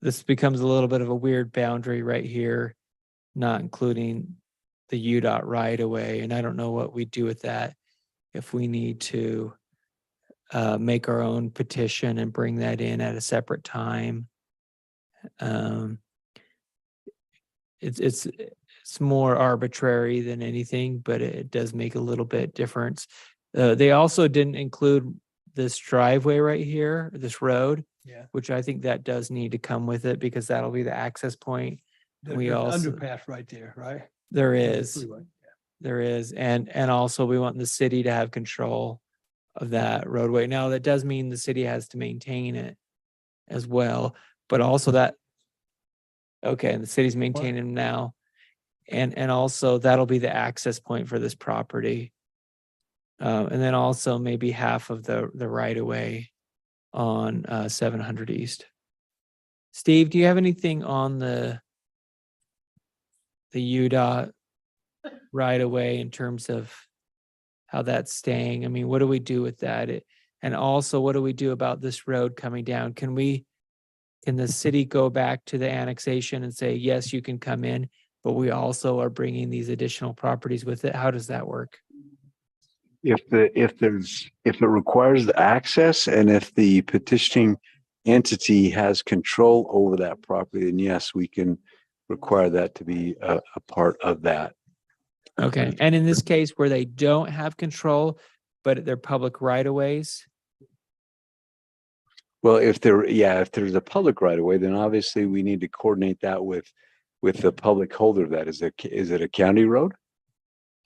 this becomes a little bit of a weird boundary right here, not including the UDOT right away. And I don't know what we do with that. If we need to make our own petition and bring that in at a separate time. It's more arbitrary than anything, but it does make a little bit difference. They also didn't include this driveway right here, this road. Yeah. Which I think that does need to come with it because that'll be the access point. We There's an also- underpass right there, right? There On the is. freeway. There is, and also we want the city to have control of that roadway. Now, that does mean the city has to maintain it as well, but also that. Okay, and the city's maintaining them now. And also that'll be the access point for this property. And then also maybe half of the right of way on 700 East. Steve, do you have anything on the UDOT right away in terms of how that's staying? I mean, what do we do with that? And also, what do we do about this road coming down? Can the city go back to the annexation and say, yes, you can come in, but we also are bringing these additional properties with it? How does that work? If it requires the access and if the petitioning entity has control over that property, then yes, we can require that to be a part of that. Okay, and in this case where they don't have control, but they're public right of ways? Well, if there's a public right of way, then obviously we need to coordinate that with the public holder of that. Is it a county road?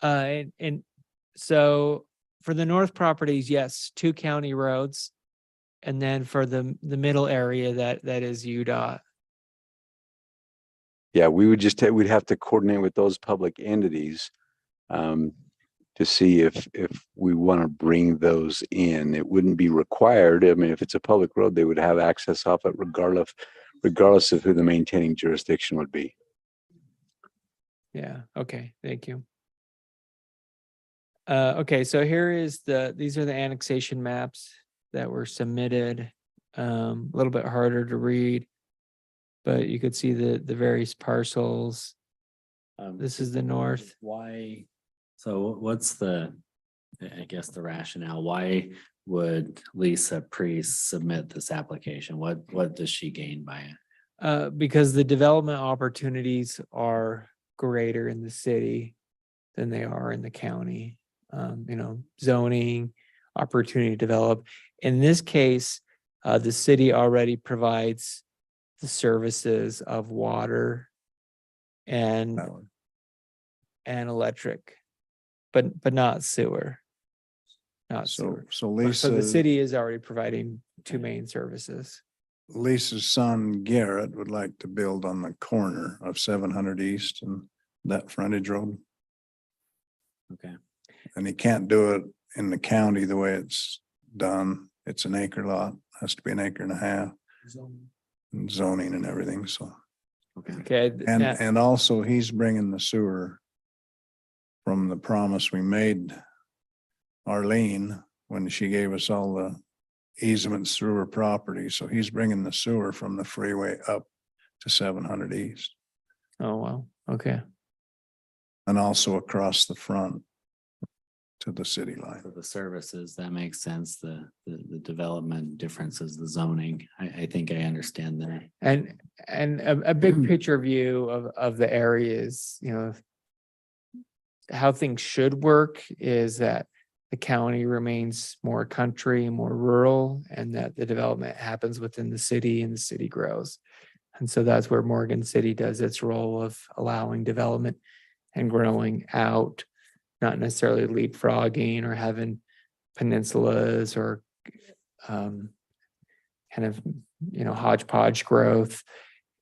And so for the north properties, yes, 2 county roads. And then for the middle area, that is UDOT. Yeah, we'd have to coordinate with those public entities to see if we want to bring those in. It wouldn't be required. I mean, if it's a public road, they would have access off it regardless of who the maintaining jurisdiction would be. Yeah, okay, thank you. Okay, so these are the annexation maps that were submitted. A little bit harder to read, but you could see the various parcels. This is the north. Why? So what's the rationale? Why would Lisa pre-submit this application? What does she gain by it? Because the development opportunities are greater in the city than they are in the county. Zoning, opportunity to develop. In this case, the city already provides the services of water and electric, but not sewer. Not sewer. So So the Lisa, city is already providing 2 main services. Lisa's son Garrett would like to build on the corner of 700 East and that frontage road. Okay. And he can't do it in the county the way it's done. It's an acre lot, has to be an acre and a half. And zoning and everything, so. Okay. And also he's bringing the sewer from the promise we made Arlene when she gave us all the easements through her property. So he's bringing the sewer from the freeway up to 700 East Oh, wow. Okay. and also across the front to the city line. For the services, that makes sense. The development differences, the zoning. I think I understand that. And a big picture view of the areas, you know, how things should work is that the county remains more country, more rural, and that the development happens within the city and the city grows. And so that's where Morgan City does its role of allowing development and growing out, not necessarily leapfrogging or having peninsulas or kind of, you know, hodgepodge growth.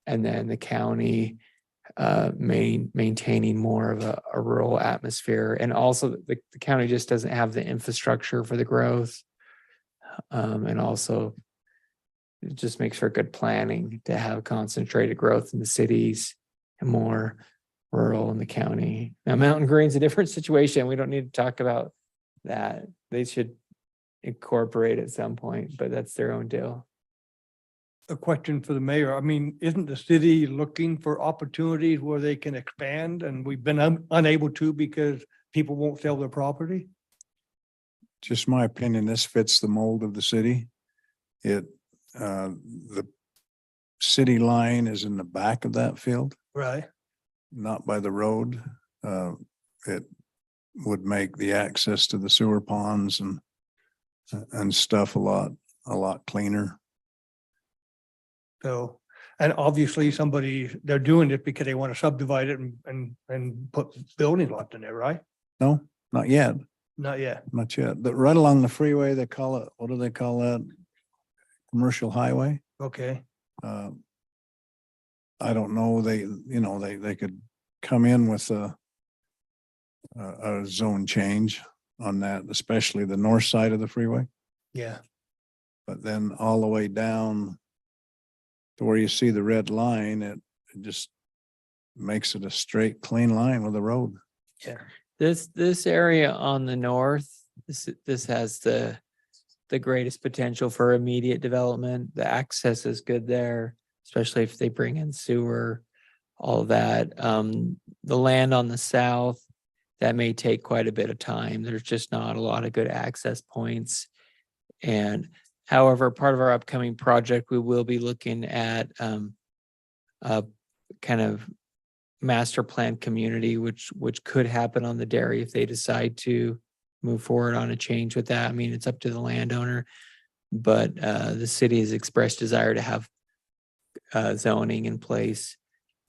And then the county maintaining more of a rural atmosphere. And also the county just doesn't have the infrastructure for the growth. And also it just makes for good planning to have concentrated growth in the cities and more rural in the county. Now, Mountain Green's a different situation. We don't need to talk about that. They should incorporate at some point, but that's their own deal. A question for the mayor. I mean, isn't the city looking for opportunities where they can expand and we've been unable to because people won't sell their property? Just my opinion, this fits the mold of the city. The city line is in the back of that field, Right. not by the road. It would make the access to the sewer ponds and stuff a lot cleaner. So, and obviously they're doing it because they want to subdivide it and put building lots in there, right? No, not yet, Not yet. not yet. But right along the freeway, they call it, what do they call that? Commercial highway. Okay. I don't know, they could come in with a zone change on that, especially the north side of the freeway. Yeah. But then all the way down to where you see the red line, it just makes it a straight, clean line with the road. Yeah. This area on the north, this has the greatest potential for immediate development. The access is good there, especially if they bring in sewer, all of that. The land on the south, that may take quite a bit of time. There's just not a lot of good access points. And however, part of our upcoming project, we will be looking at a kind of master plan community, which could happen on the dairy if they decide to move forward on a change with that. I mean, it's up to the landowner, but the city has expressed desire to have zoning in place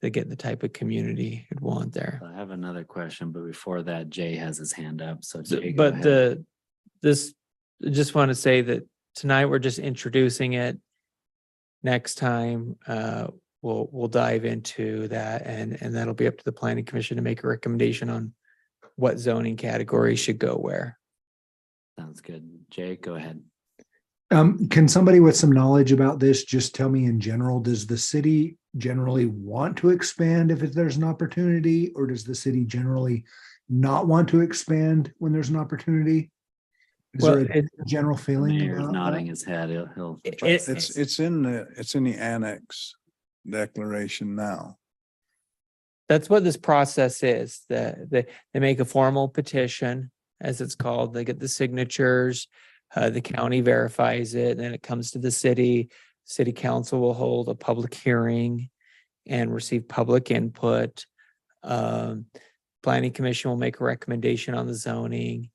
to get the type of community you'd want there. I have another question, but before that, Jay has his hand up. So Jay, go But ahead. I just want to say that tonight we're just introducing it. Next time, we'll dive into that and that'll be up to the planning commission to make a recommendation on what zoning category should go where. Sounds good. Jay, go ahead. Can somebody with some knowledge about this just tell me in general, does the city generally want to expand if there's an opportunity, or does the city generally not want to expand when there's an opportunity? Is Well, there a general feeling? Mayor's about nodding that? his head. He'll. It's in the annex declaration now. That's what this process is. They make a formal petition, as it's called. They get the signatures. The county verifies it, and then it comes to the city. City council will hold a public hearing and receive public input. Planning commission will make a recommendation on the zoning.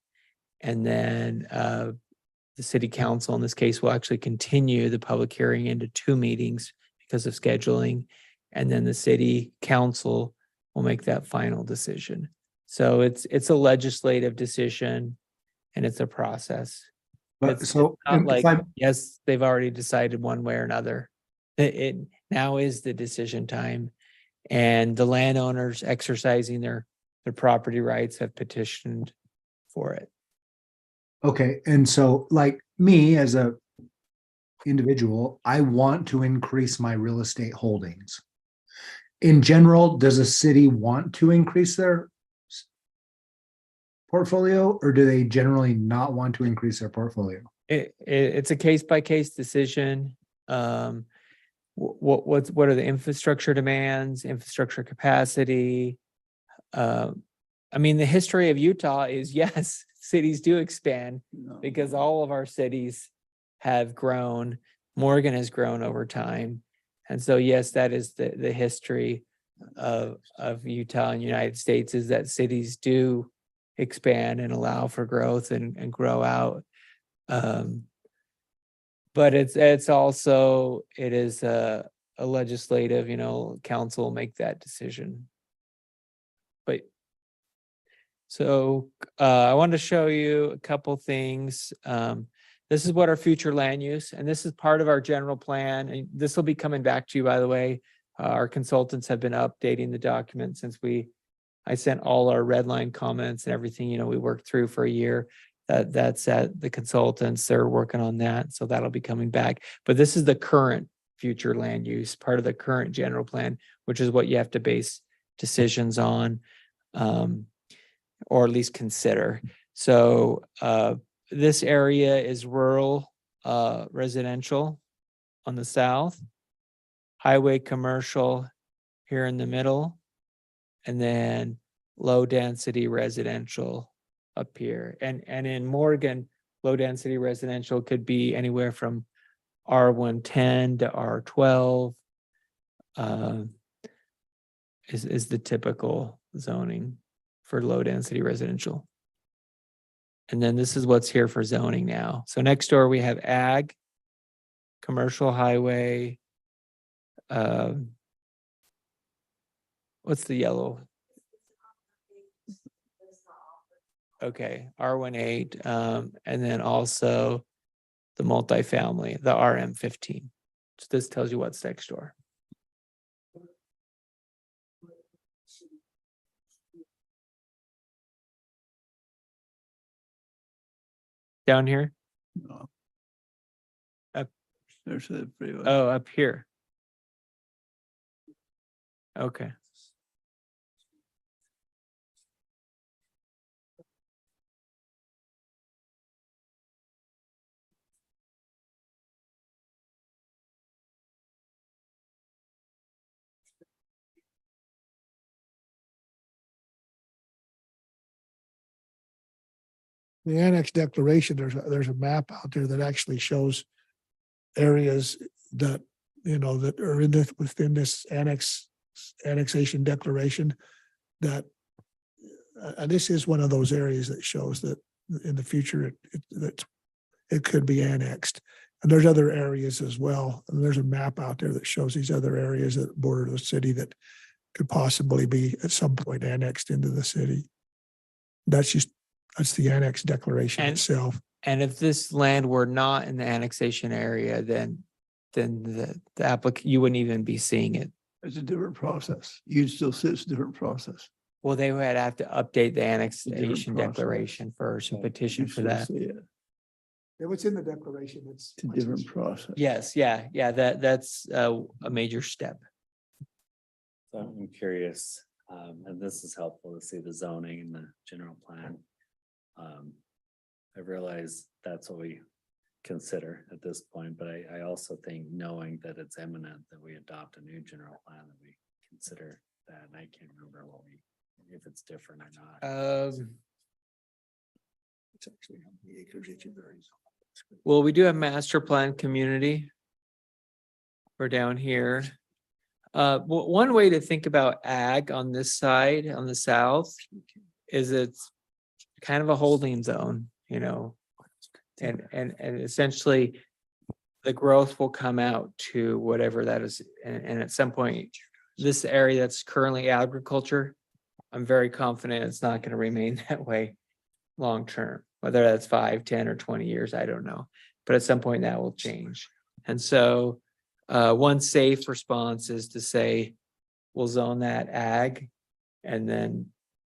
And then the city council, in this case, will actually continue the public hearing into 2 meetings because of scheduling. And then the city council will make that final decision. So it's a legislative decision and it's a process. But It's so not if like, I'm- yes, they've already decided one way or another. It now is the decision time. And the landowners exercising their property rights have petitioned for it. Okay, and so like me as a individual, I want to increase my real estate holdings. In general, does a city want to increase their portfolio, or do they generally not want to increase their portfolio? It's a case by case decision. What are the infrastructure demands, infrastructure capacity? I mean, the history of Utah is yes, cities do expand No. because all of our cities have grown. Morgan has grown over time. And so, yes, that is the history of Utah and United States, is that cities do expand and allow for growth and grow out. But it's also, it is a legislative, council will make that decision. But so I wanted to show you a couple things. This is what our future land use, and this is part of our general plan, and this will be coming back to you, by the way. Our consultants have been updating the document since I sent all our red line comments and everything, we worked through for a year. That's at the consultants, they're working on that, so that'll be coming back. But this is the current future land use, part of the current general plan, which is what you have to base decisions on, or at least consider. So this area is rural residential on the south, highway commercial here in the middle, and then low density residential up here. And in Morgan, low density residential could be anywhere from R110 to R12 is the typical zoning for low density residential. And then this is what's here for zoning now. So next door we have ag, commercial highway. What's the yellow? Okay, R18, and then also the multifamily, the RM15. So this tells you what's next door. Down here? No. Up. There's the freeway. Oh, up here. Okay. The annex declaration, there's a map out there that actually shows areas that, that are within this annexation declaration that, and this is one of those areas that shows that in the future, it could be annexed. And there's other areas as well. And there's a map out there that shows these other areas that border the city that could possibly be at some point annexed into the city. That's the annex declaration itself. And if this land were not in the annexation area, then the applicant, you wouldn't even be seeing it. It's a different process. You'd still say it's a different process. Well, they would have to update the annexation process. declaration first and petition You'd for still that. say it. If it's in the declaration, it's It's a different process. Yes, yeah, that's a major step. So I'm curious, and this is helpful to see the zoning and the general plan. I realize that's what we consider at this point, but I also think knowing that it's imminent that we adopt a new general plan, that we consider that, and I can't remember if it's different or not. It's actually how many acres each of those. Well, we do have master plan community. We're down here. One way to think about ag on this side, on the south, is it's kind of a holding zone, and essentially the growth will come out to whatever that is. And at some point, this area that's currently agriculture, I'm very confident it's not going to remain that way long term, whether that's 5, 10, or 20 years, I don't know. But at some point that will change. And so one safe response is to say, we'll zone that ag, and then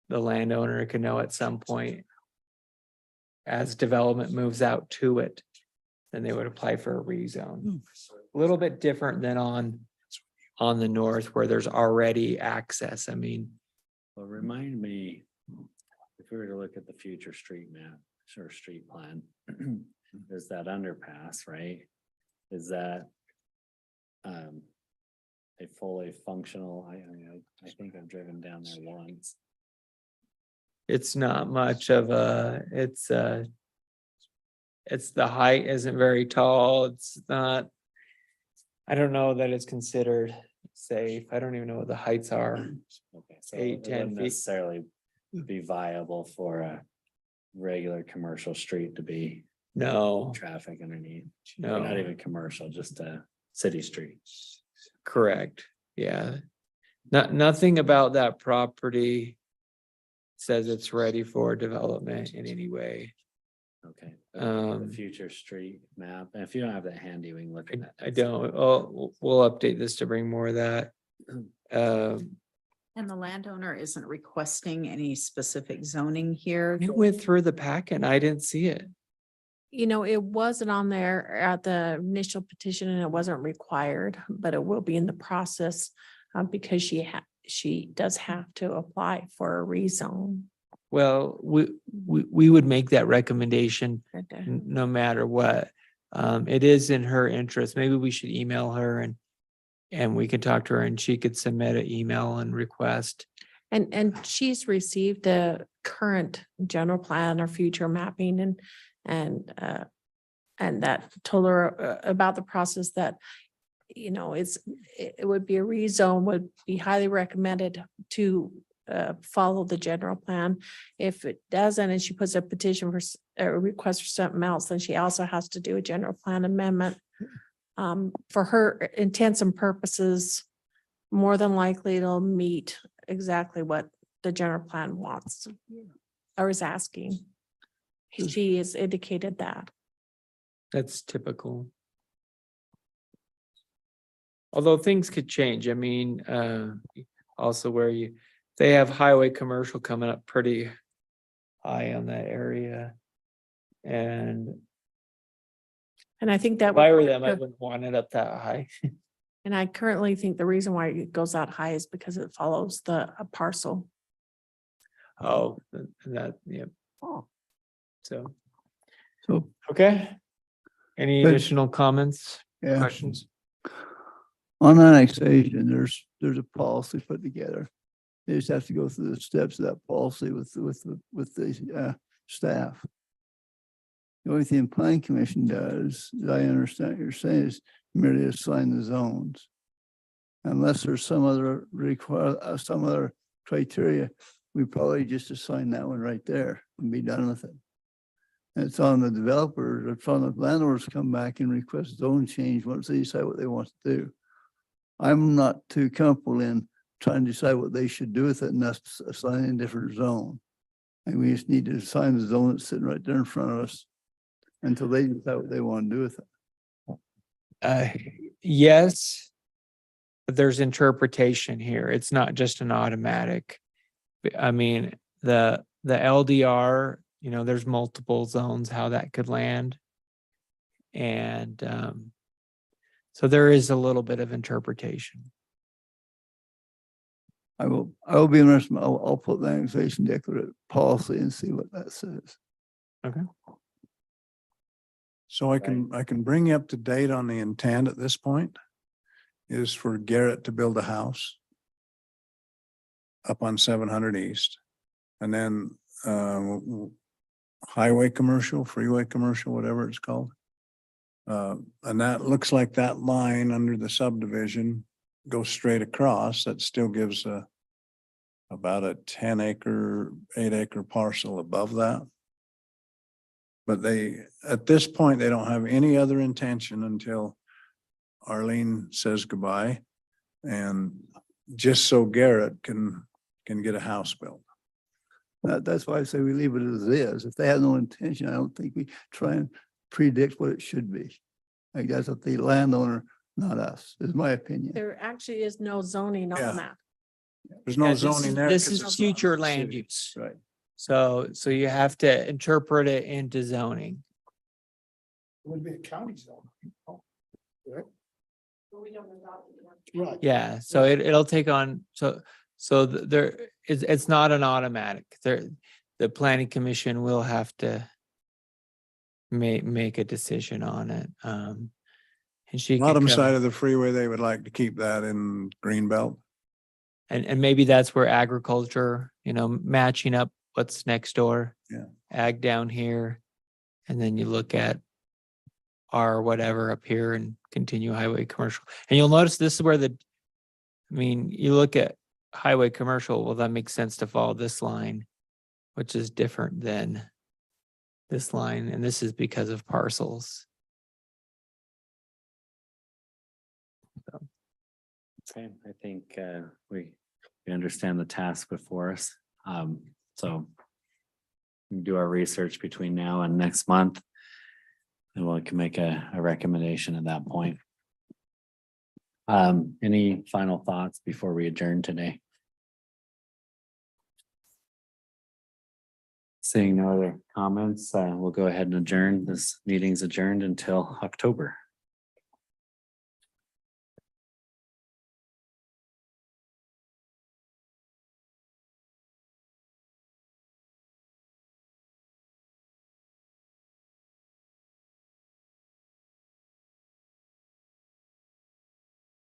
the landowner can know at some point as development moves out to it, then they would apply for a rezone. A little bit different than on the north where there's already access. Well, remind me, if we were to look at the future street map or street plan, there's that underpass, right? Is that a fully functional, I think I've driven down there once. It's not much of it's the height isn't very tall. It's not. I don't know that it's considered safe. I don't even know what the heights are. Okay, so 8, it 10 wouldn't feet. necessarily be viable for a regular commercial street to be No, traffic underneath. no. Not even commercial, just a city street. Correct, yeah. Nothing about that property says it's ready for development in any way. Okay. Um, The future street map, and if you don't have that handy, we can look at that. I don't, oh, we'll update this to bring more of that. And the landowner isn't requesting any specific zoning here. It went through the packet and I didn't see it. You know, it wasn't on there at the initial petition and it wasn't required, but it will be in the process because she does have to apply for a rezone. Well, we would make that recommendation Okay. no matter what. It is in her interest. Maybe we should email her and we could talk to her and she could submit an email and request. And she's received the current general plan or future mapping and that told her about the process that, you know, it would be a rezone, would be highly recommended to follow the general plan. If it doesn't, and she puts a petition for a request for something else, then she also has to do a general plan amendment. For her intents and purposes, more than likely it'll meet exactly what the general plan wants or is asking. She has indicated that. That's typical. Although things could change. I mean, also where they have highway commercial coming up pretty high on that area. And And I think that. if I were them, I wouldn't want it up that high. And I currently think the reason why it goes that high is because it follows a parcel. Oh, that, yeah. Oh. So, So, okay. Any Good. additional comments, yeah, questions? on annexation, there's a policy put together. They just have to go through the steps of that policy with the staff. The only thing the planning commission does, as I understand what you're saying, is merely assign the zones. Unless there's some other some other criteria, we probably just assign that one right there and be done with it. And it's on the developers, it's on the landlords to come back and request zone change once they decide what they want to do. I'm not too comfortable in trying to decide what they should do with it and us assigning a different zone. And we just need to assign the zone that's sitting right there in front of us until they decide what they want to do with it. Yes. But there's interpretation here. It's not just an automatic. I mean, the LDR, you know, there's multiple zones, how that could land. And so there is a little bit of interpretation. I will be interested. I'll put the annexation declaration policy and see what that says. Okay. So I can bring you up to date on the intent at this point is for Garrett to build a house up on 700 East, and then highway commercial, freeway commercial, whatever it's called. And that looks like that line under the subdivision goes straight across. That still gives about a 10-acre, 8-acre parcel above that. But at this point, they don't have any other intention until Arlene says goodbye. And just so Garrett can get a house built. That's why I say we leave it as is. If they have no intention, I don't think we try and predict what it should be. I guess if the landowner, not us, is my opinion. There actually is no zoning Yeah. on that. There's no Yeah, this zoning there. This 'cause is it's future not land city. use. Right. So you have to interpret it into zoning. It would be a county zone. Right? But we don't adopt it. Right. Yeah, so it'll take on, it's not an automatic. The planning commission will have to make a decision on it. And she can Bottom come- side of the freeway, they would like to keep that in Greenbelt. And maybe that's where agriculture, you know, matching up what's next door. Yeah. Ag down here, and then you look at R whatever up here and continue highway commercial. And you'll notice this is where you look at highway commercial, well, that makes sense to follow this line, which is different than this line, and this is because of parcels. Okay, I think we understand the task before us. So we do our research between now and next month. And we can make a recommendation at that point. Any final thoughts before we adjourn today? Seeing no other comments, we'll go ahead and adjourn. This meeting's adjourned until October.